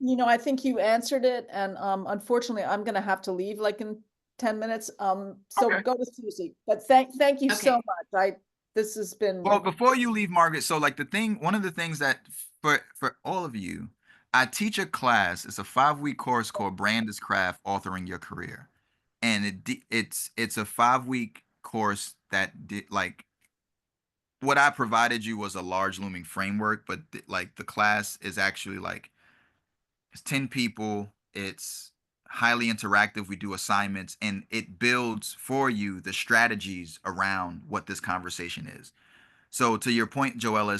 I think you answered it, and unfortunately, I'm gonna have to leave like in 10 minutes. So Okay. go to Susie. But thank you so much. This has been Well, before you leave, Margaret, so like one of the things that for all of you, I teach a class. It's a 5-week course called Brand is Craft: Authoring Your Career, and it's a 5-week course that like what I provided you was a large looming framework, but like the class is actually like it's 10 people. It's highly interactive. We do assignments and it builds for you the strategies around what this conversation is. So to your point, Joella,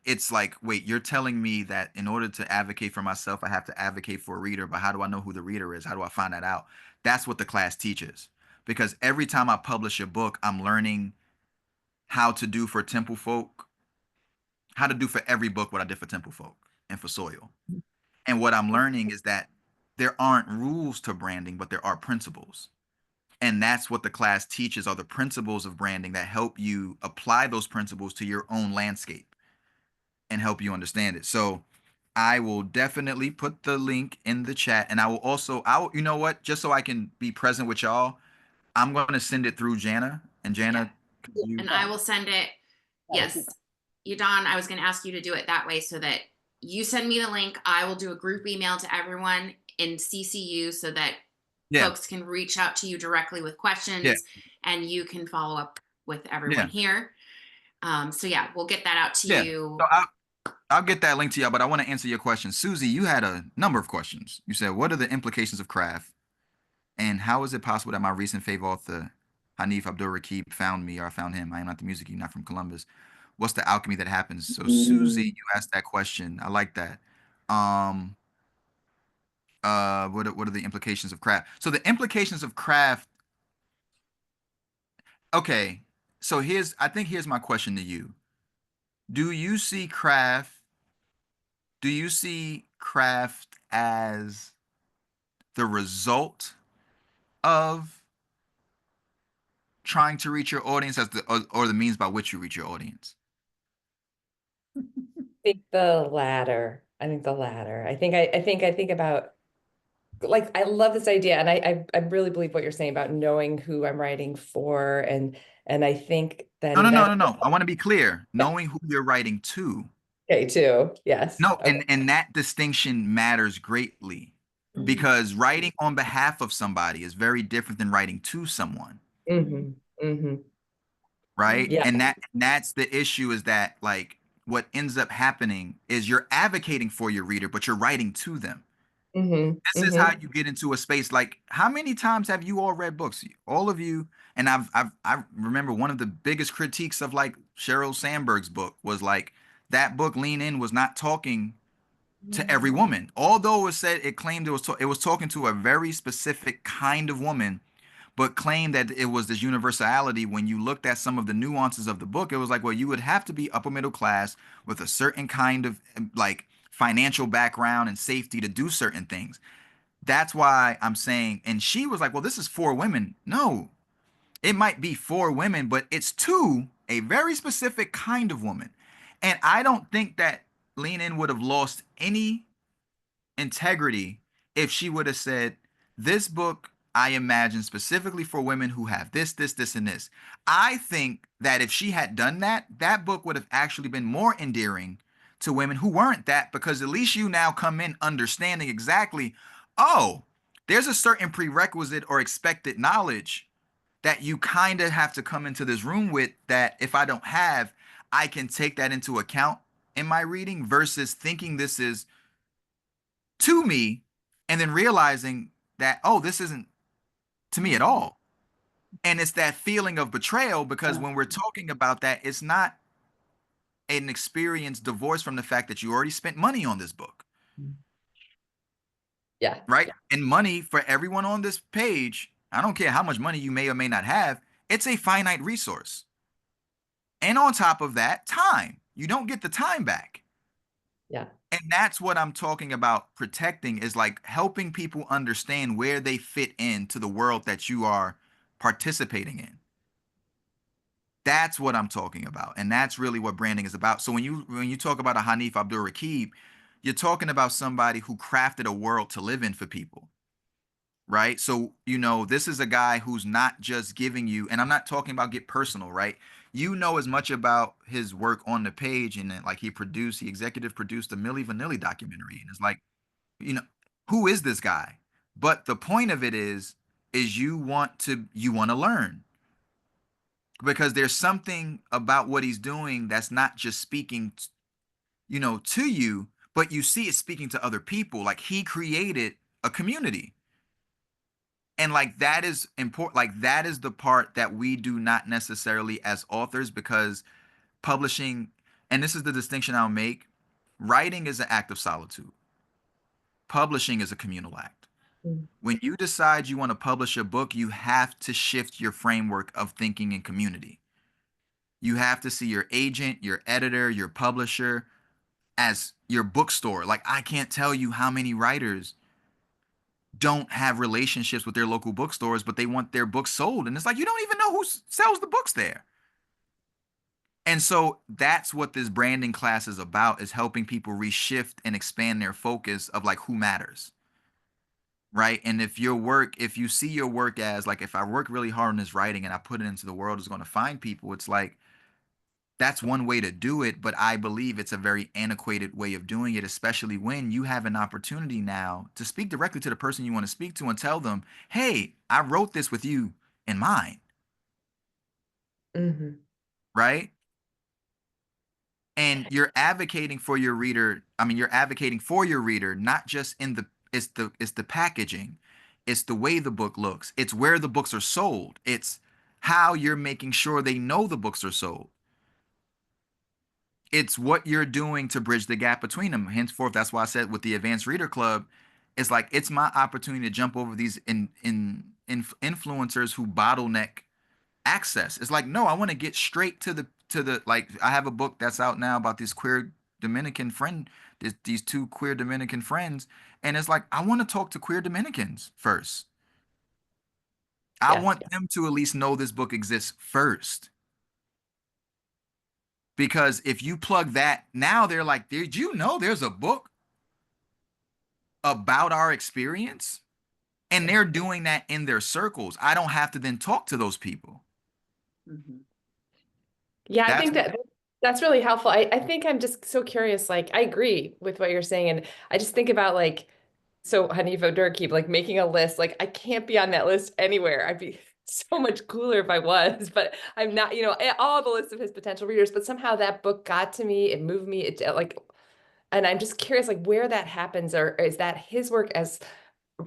it's like, wait, you're telling me that in order to advocate for myself, I have to advocate for a reader, but how do I know who the reader is? How do I find that out? That's what the class teaches. Because every time I publish a book, I'm learning how to do for Temple Folk, how to do for every book what I did for Temple Folk and for Soil. And what I'm learning is that there aren't rules to branding, but there are principles. And that's what the class teaches are the principles of branding that help you apply those principles to your own landscape and help you understand it. So I will definitely put the link in the chat. And you know what, just so I can be present with y'all, I'm going to send it through Jana. And Jana, And I will send it. Yes. Yahdon, I was going to ask you to do it that way so that you send me the link. I will do a group email to everyone in CCU so that folks can reach out to you directly with questions and you can follow up with everyone here. So yeah, we'll get that out to you. So I'll get that link to y'all, but I want to answer your question. Susie, you had a number of questions. You said, what are the implications of craft? And how is it possible that my recent fave author, Hanif Abdul Rakib, found me or I found him? I am not the music geek, not from Columbus. What's the alchemy that happens? So Susie, you asked that question. I like that. What are the implications of craft? So the implications of craft. Okay. So here's my question to you. Do you see craft as the result of trying to reach your audience or the means by which you reach your audience? I think the latter. I think about, like, I love this idea, and I really believe what you're saying about knowing who I'm writing for, and I think then No. I want to be clear. Knowing who you're writing to. Okay, too. Yes. No, Okay. and that distinction matters greatly because writing on behalf of somebody is very different than writing to someone. Right? Yeah. And that's the issue is that like what ends up happening is you're advocating for your reader, but you're writing to them. This is how you get into a space. Like, how many times have you all read books? All of you. And I remember one of the biggest critiques of like Sheryl Sandberg's book was like that book Lean In was not talking to every woman. Although it claimed it was talking to a very specific kind of woman, but claimed that it was this universality. When you looked at some of the nuances of the book, it was like, well, you would have to be upper middle class with a certain kind of like financial background and safety to do certain things. That's why I'm saying, and she was like, well, this is for women. No, it might be for women, but it's to a very specific kind of woman. And I don't think that Lean In would have lost any integrity if she would have said, this book I imagine specifically for women who have this, and this. I think that if she had done that, that book would have actually been more endearing to women who weren't that, because at least you now come in understanding exactly, oh, there's a certain prerequisite or expected knowledge that you kind of have to come into this room with that if I don't have, I can take that into account in my reading versus thinking this is to me and then realizing that, oh, this isn't to me at all. And it's that feeling of betrayal because when we're talking about that, it's not an experience divorced from the fact that you already spent money on this book. Yeah. Right. And money for everyone on this page, I don't care how much money you may or may not have, it's a finite resource. And on top of that, time. You don't get the time back. Yeah. And that's what I'm talking about protecting, is like helping people understand where they fit into the world that you are participating in. That's what I'm talking about. And that's really what branding is about. So when you talk about a Hanif Abdul Rakib, you're talking about somebody who crafted a world to live in for people. Right. So, this is a guy who's not just giving you, and I'm not talking about get personal, right? You know as much about his work on the page, and then, like, he executive produced the Milli Vanilli documentary. And it's like, you know, who is this guy? But the point of it is you want to learn, because there's something about what he's doing that's not just speaking, to you, but you see it speaking to other people. Like, he created a community. And like, that is important. Like, that is the part that we do not necessarily as authors, because publishing, and this is the distinction I'll make, writing is an act of solitude. Publishing is a communal act. Mm. When you decide you want to publish a book, you have to shift your framework of thinking in community. You have to see your agent, your editor, your publisher as your bookstore. Like, I can't tell you how many writers don't have relationships with their local bookstores, but they want their books sold. And it's like, you don't even know who sells the books there. And so that's what this branding class is about, is helping people reshift and expand their focus of like who matters. Right. And if you see your work as like, if I work really hard on this writing and I put it into the world, it's going to find people. It's like, that's one way to do it, but I believe it's a very antiquated way of doing it, especially when you have an opportunity now to speak directly to the person you want to speak to and tell them, hey, I wrote this with you in mind, Mhm. right? And you're advocating for your reader. I mean, you're advocating for your reader, not just it's the packaging, it's the way the book looks, it's where the books are sold, it's how you're making sure they know the books are sold. It's what you're doing to bridge the gap between them. Henceforth, that's why I said with the Advanced Reader Club, it's like it's my opportunity to jump over these influencers who bottleneck access. It's like, no, I want to get straight to the like. I have a book that's out now about this queer Dominican friend, these two queer Dominican friends, and it's like, I want to talk to queer Dominicans first. I Yeah. want them to at least know this book exists first. Because if you plug that, now they're like, did you know there's a book about our experience? And they're doing that in their circles. I don't have to then talk to those people. Mhm. Yeah, I That's think that's really helpful. I think I'm just so curious. Like, I agree with what you're saying. And I just think about like, so Hanifo Durkheim, like making a list, like I can't be on that list anywhere. I'd be so much cooler if I was, but I'm not, all the lists of his potential readers, but somehow that book got to me, it moved me, it like, and I'm just curious, like where that happens, or is that his work as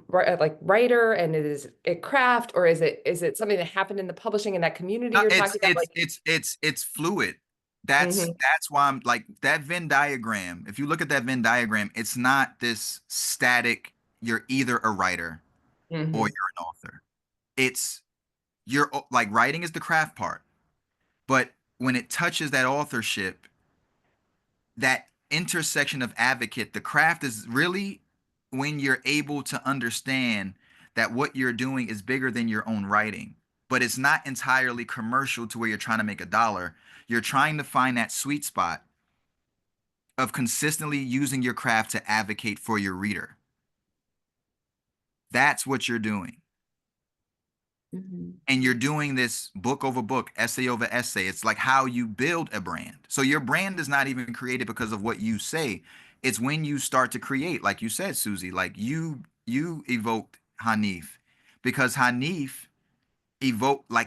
like writer, and is it craft, or is it something that happened in the publishing in that community no, you're it's talking about? it's Like, it's fluid. That's hmm that's why I'm like that Venn diagram. If you look at that Venn diagram, it's not this static, you're either a writer or hmm you're an author. It's you're like, writing is the craft part. But when it touches that authorship, that intersection of advocate, the craft is really when you're able to understand that what you're doing is bigger than your own writing, but it's not entirely commercial to where you're trying to make a dollar. You're trying to find that sweet spot of consistently using your craft to advocate for your reader. That's what you're doing. Mhm. And you're doing this book over book, essay over essay. It's like how you build a brand. So your brand is not even created because of what you say. It's when you start to create, like you said, Susie, like you evoked Hanif, because Hanif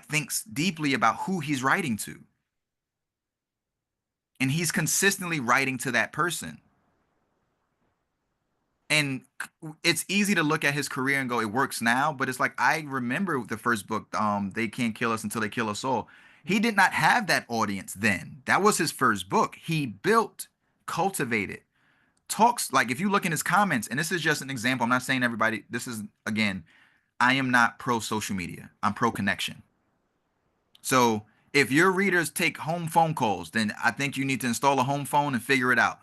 thinks deeply about who he's writing to. And he's consistently writing to that person. And it's easy to look at his career and go, it works now, but it's like, I remember the first book, They Can't Kill Us Until They Kill Us All. He did not have that audience then. That was his first book. He built, cultivated, talks. Like, if you look in his comments, and this is just an example, I'm not saying everybody, this is, again, I am not pro social media, I'm pro connection. So if your readers take home phone calls, then I think you need to install a home phone and figure it out.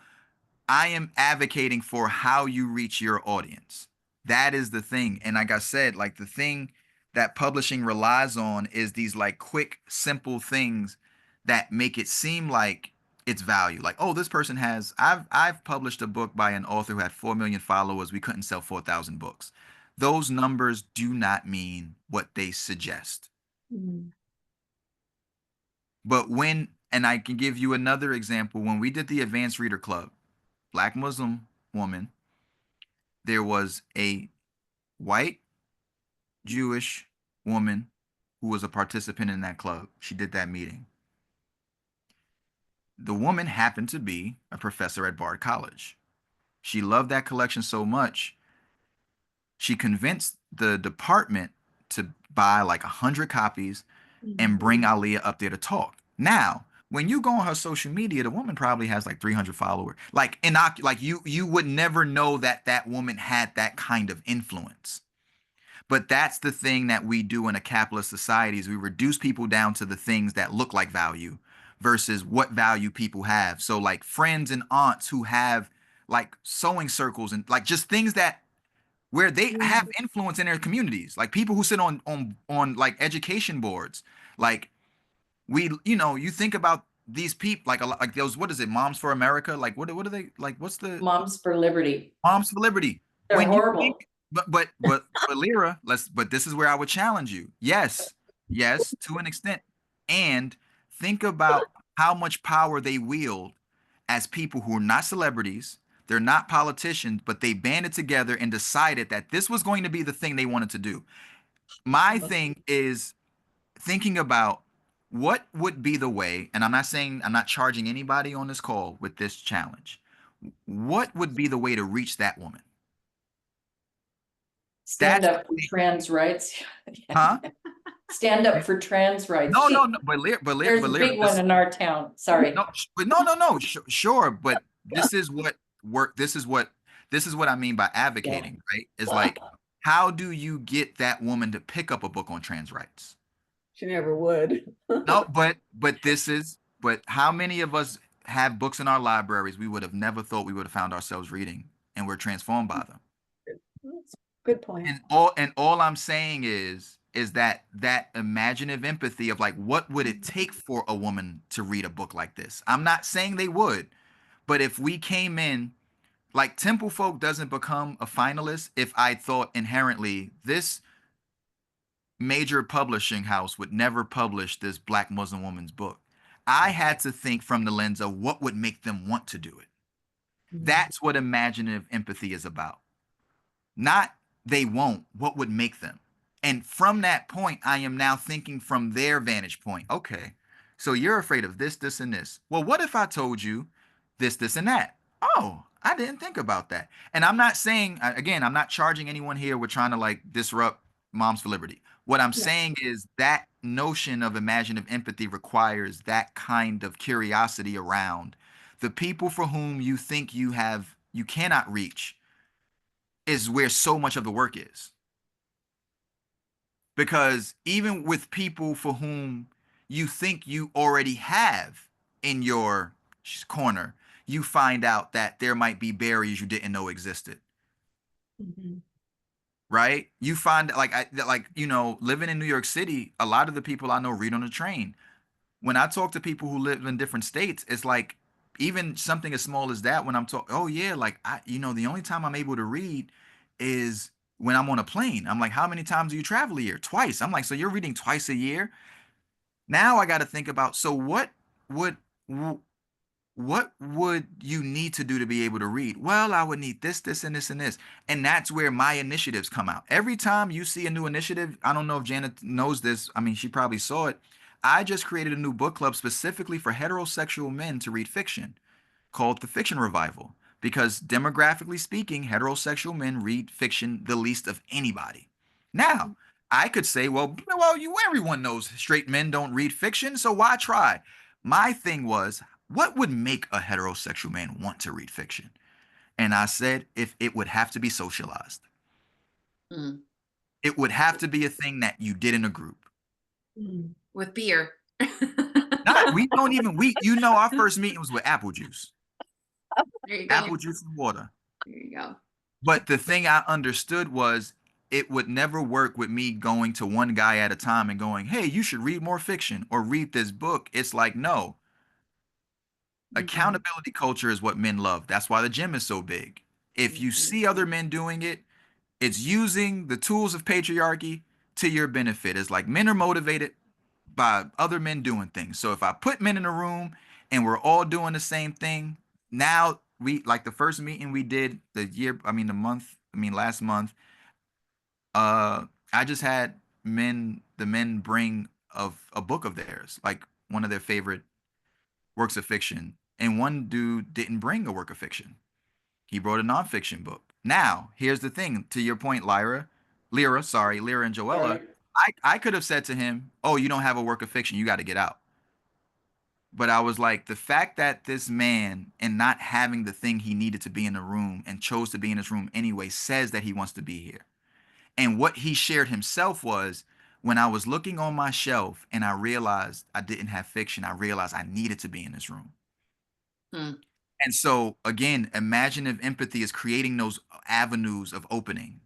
I am advocating for how you reach your audience. That is the thing. And like I said, like the thing that publishing relies on is these like quick, simple things that make it seem like it's value. Like, oh, this person has, I've published a book by an author who had 4 million followers. We couldn't sell 4,000 books. Those numbers do not mean what they suggest. But when, and I can give you another example, when we did the Advanced Reader Club, Black Muslim woman, there was a white Jewish woman who was a participant in that club. She did that meeting. The woman happened to be a professor at Bard College. She loved that collection so much, she convinced the department to buy like 100 copies and bring Aliyah up there to talk. Now, when you go on her social media, the woman probably has like 300 followers. Like you would never know that that woman had that kind of influence. But that's the thing that we do in a capitalist society is we reduce people down to the things that look like value versus what value people have. So like friends and aunts who have like sewing circles and like just things that where they have influence in their communities, like people who sit on like education boards. Like we, you know, you think about these people like a lot like those, what is it, Moms for America? Like what are they like? What's the Moms for Liberty. Moms for Liberty? They're When you horrible. think, but Lyra, but this is where I would challenge you. Yes, yes, to an extent. And think about how much power they wield as people who are not celebrities, they're not politicians, but they banded together and decided that this was going to be the thing they wanted to do. My thing is thinking about what would be the way, and I'm not saying I'm not charging anybody on this call with this challenge. What would be the way to reach that woman? Stand That's up for trans rights. huh? Stand up for trans rights. No. There's a big one in our town. Sorry. No. Sure, but this is what work. This is what I mean by advocating, right? Is like, how do you get that woman to pick up a book on trans rights? She never would. No, but how many of us have books in our libraries we would have never thought we would have found ourselves reading, and we're transformed by them? Good point. And all I'm saying is that imaginative empathy of like, what would it take for a woman to read a book like this? I'm not saying they would, but if we came in, like Temple Folk doesn't become a finalist if I thought inherently this major publishing house would never publish this Black Muslim woman's book. I had to think from the lens of what would make them want to do it. That's what imaginative empathy is about. Not they won't, what would make them? And from that point, I am now thinking from their vantage point. Okay, so you're afraid of this, this, and this. Well, what if I told you this, this, and that? Oh, I didn't think about that. And I'm not saying, again, I'm not charging anyone here. We're trying to like disrupt Moms for Liberty. What I'm saying is that notion of imaginative empathy requires that kind of curiosity around the people for whom you think you cannot reach is where so much of the work is. Because even with people for whom you think you already have in your corner, you find out that there might be barriers you didn't know existed. Right? You find living in New York City, a lot of the people I know read on the train. When I talk to people who live in different states, it's like even something as small as that when I'm talking, oh yeah, like the only time I'm able to read is when I'm on a plane. I'm like, how many times do you travel a year? Twice. I'm like, so you're reading twice a year? Now I got to think about, so what would you need to do to be able to read? Well, I would need this, this, and this, and this. And that's where my initiatives come out. Every time you see a new initiative, I don't know if Janet knows this. I mean, she probably saw it. I just created a new book club specifically for heterosexual men to read fiction called The Fiction Revival. Because demographically speaking, heterosexual men read fiction the least of anybody. Now, I could say, well, everyone knows straight men don't read fiction, so why try? My thing was, what would make a heterosexual man want to read fiction? And I said, if it would have to be socialized. It would have to be a thing that you did in a group. With beer. Our first meeting was with apple juice. There you go. Apple juice and water. There you go. But the thing I understood was it would never work with me going to one guy at a time and going, hey, you should read more fiction or read this book. It's like, no, accountability culture is what men love. That's why the gym is so big. If you see other men doing it, it's using the tools of patriarchy to your benefit. It's like men are motivated by other men doing things. So if I put men in a room and we're all doing the same thing, now we like the first meeting we did last month, I just had the men bring of a book of theirs, like one of their favorite works of fiction. And one dude didn't bring a work of fiction. He wrote a nonfiction book. Now, here's the thing, to your point, Lyra and Joella, I could have said to him, oh, you don't have a work of fiction, you got to get out. But I was like, the fact that this man and not having the thing he needed to be in the room and chose to be in this room anyway says that he wants to be here. And what he shared himself was when I was looking on my shelf and I realized I didn't have fiction, I realized I needed to be in this room. And so again, imaginative empathy is creating those avenues of opening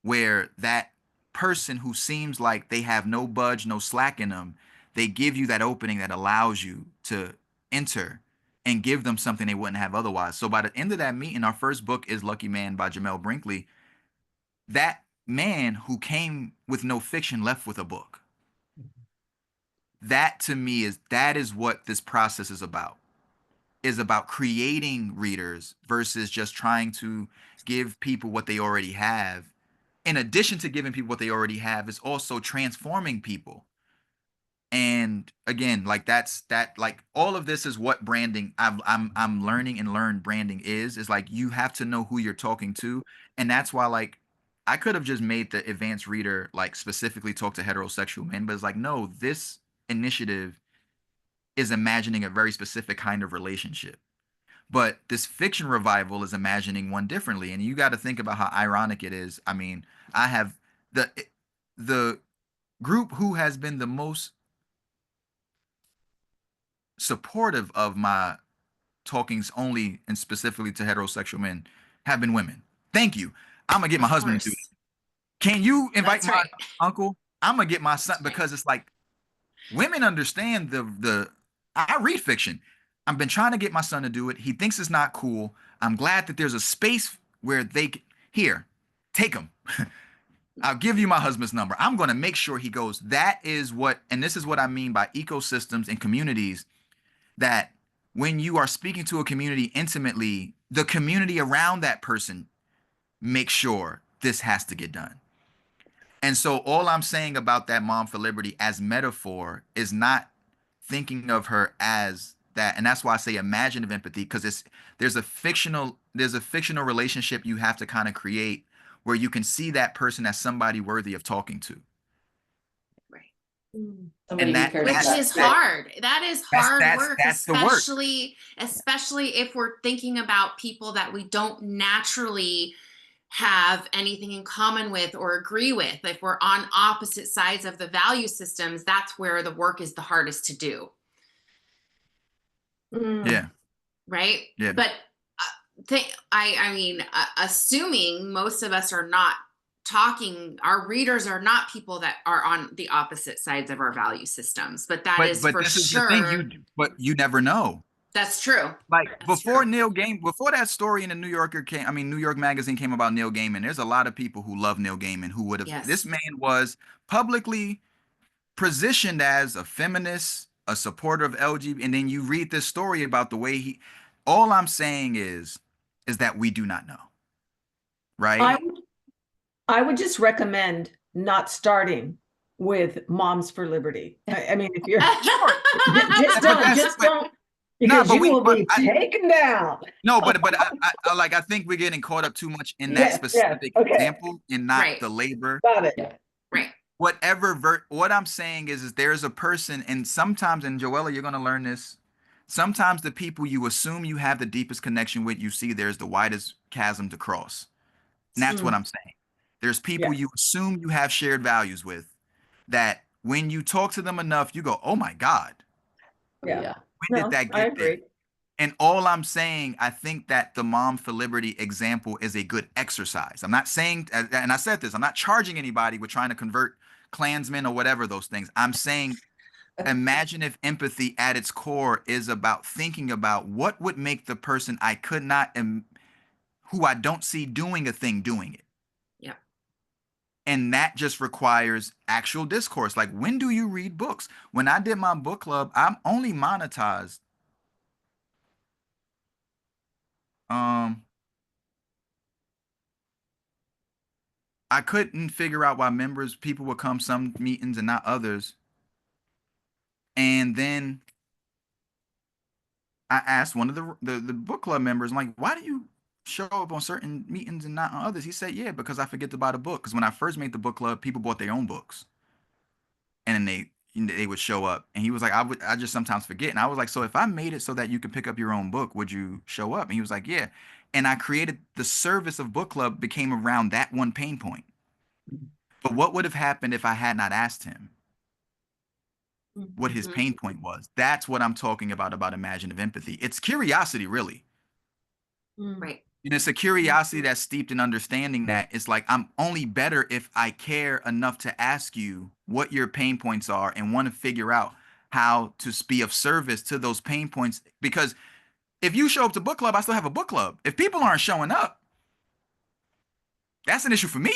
where that person who seems like they have no budge, no slack in them, they give you that opening that allows you to enter and give them something they wouldn't have otherwise. So by the end of that meeting, our first book is Lucky Man by Jamel Brinkley. That man who came with no fiction left with a book. That to me that is what this process is about creating readers versus just trying to give people what they already have. In addition to giving people what they already have, is also transforming people. And again, like like all of this is what branding I'm learning and learned branding is like you have to know who you're talking to. And that's why like I could have just made the advanced reader like specifically talk to heterosexual men, but it's like, no, this initiative is imagining a very specific kind of relationship. But this fiction revival is imagining one differently. And you got to think about how ironic it is. I mean, I have the group who has been the most supportive of my talkings only and specifically to heterosexual men have been women. Thank you. I'm gonna get my husband to do it. Can you invite my uncle? I'm gonna get my son because it's like women understand I read fiction. I've been trying to get my son to do it. He thinks it's not cool. I'm glad that there's a space where here, take him. I'll give you my husband's number. I'm going to make sure he goes. That is what, and this is what I mean by ecosystems and communities, that when you are speaking to a community intimately, the community around that person makes sure this has to get done. And so all I'm saying about that Mom for Liberty as metaphor is not thinking of her as that. And that's why I say imaginative empathy, because there's a fictional relationship you have to kind of create where you can see that person as somebody worthy of talking to. Right. And which is hard. That is hard work, especially if we're thinking about people that we don't naturally have anything in common with or agree with. If we're on opposite sides of the value systems, that's where the work is the hardest to do. Yeah. Right. Yeah. But assuming most of us are not talking, our readers are not people that are on the opposite sides of our value systems, but this is sure. The thing, but you never know. That's true. Like before that story in the New Yorker New York Magazine came about Neil Gaiman, there's a lot of people who love Neil Gaiman who would have, this man was publicly positioned as a feminist, a supporter of LGBT, and then you read this story about the way all I'm saying is that we do not know. Right? I would just recommend not starting with Moms for Liberty. I mean, if you're just don't. Because you will be taken down. No, but I think we're getting caught up too much in that specific example and not the labor. Got it. Right. What I'm saying is there's a person, and sometimes, and Joella, you're going to learn this. Sometimes the people you assume you have the deepest connection with, you see there's the widest chasm to cross. And that's what I'm saying. There's people you assume you have shared values with that when you talk to them enough, you go, oh my God. Yeah. When did that get there? And all I'm saying, I think that the Mom for Liberty example is a good exercise. I'm not saying, and I said this, I'm not charging anybody with trying to convert Klansmen or whatever those things. I'm saying, imagine if empathy at its core is about thinking about what would make the person I could not, who I don't see doing a thing, doing it. Yeah. And that just requires actual discourse. Like, when do you read books? When I did my book club, I'm only monetized. I couldn't figure out why people would come some meetings and not others. And then I asked one of the book club members, I'm like, why do you show up on certain meetings and not on others? He said, yeah, because I forget to buy the book. Because when I first made the book club, people bought their own books, and then they would show up. And he was like, I just sometimes forget. And I was like, so if I made it so that you could pick up your own book, would you show up? And he was like, yeah. And I created the service of book club became around that one pain point. But what would have happened if I had not asked him what his pain point was? That's what I'm talking about imaginative empathy. It's curiosity, really. Right. And it's a curiosity that's steeped in understanding that it's like, I'm only better if I care enough to ask you what your pain points are and want to figure out how to be of service to those pain points. Because if you show up to book club, I still have a book club. If people aren't showing up, that's an issue for me.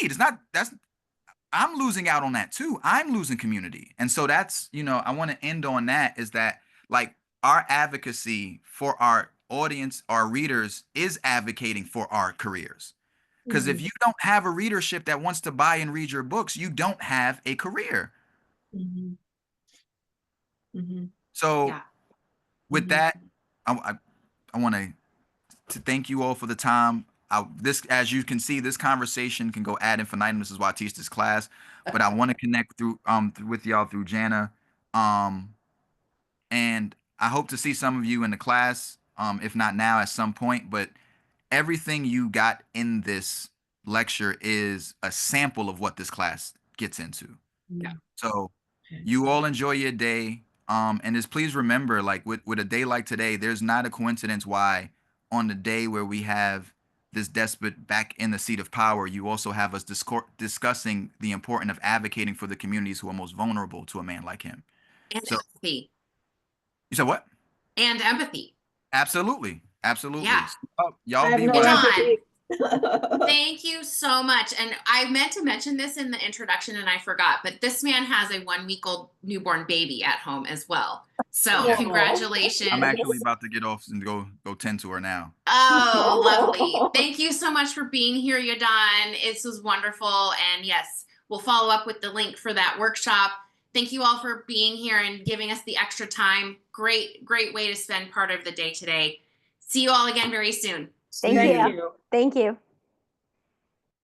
I'm losing out on that too. I'm losing community. And so that's, I want to end on that, is that, like, our advocacy for our audience, our readers, is advocating for our careers. Because if you don't have a readership that wants to buy and read your books, you don't have a career. So Yeah. with that, I want to thank you all for the time. As you can see, this conversation can go ad infinitum. This is why I teach this class. But I want to connect with y'all through Jana, and I hope to see some of you in the class, if not now, at some point. But everything you got in this lecture is a sample of what this class gets into. Yeah. So you all enjoy your day. And just please remember, like, with a day like today, there's not a coincidence why on the day where we have this despot back in the seat of power, you also have us discussing the importance of advocating for the communities who are most vulnerable to a man like him. And So empathy. you said what? And empathy. Absolutely. Absolutely. Yeah. So, y'all I have be no well. empathy. Thank you so much. And I meant to mention this in the introduction and I forgot, but this man has a 1-week-old newborn baby at home as well. So Yeah. congratulations. I'm actually about to get off and go tend to her now. Oh, lovely. Thank you so much for being here, Yahdon. This was wonderful. And yes, we'll follow up with the link for that workshop. Thank you all for being here and giving us the extra time. Great, great way to spend part of the day today. See you all again very soon. Thank you. Thank you.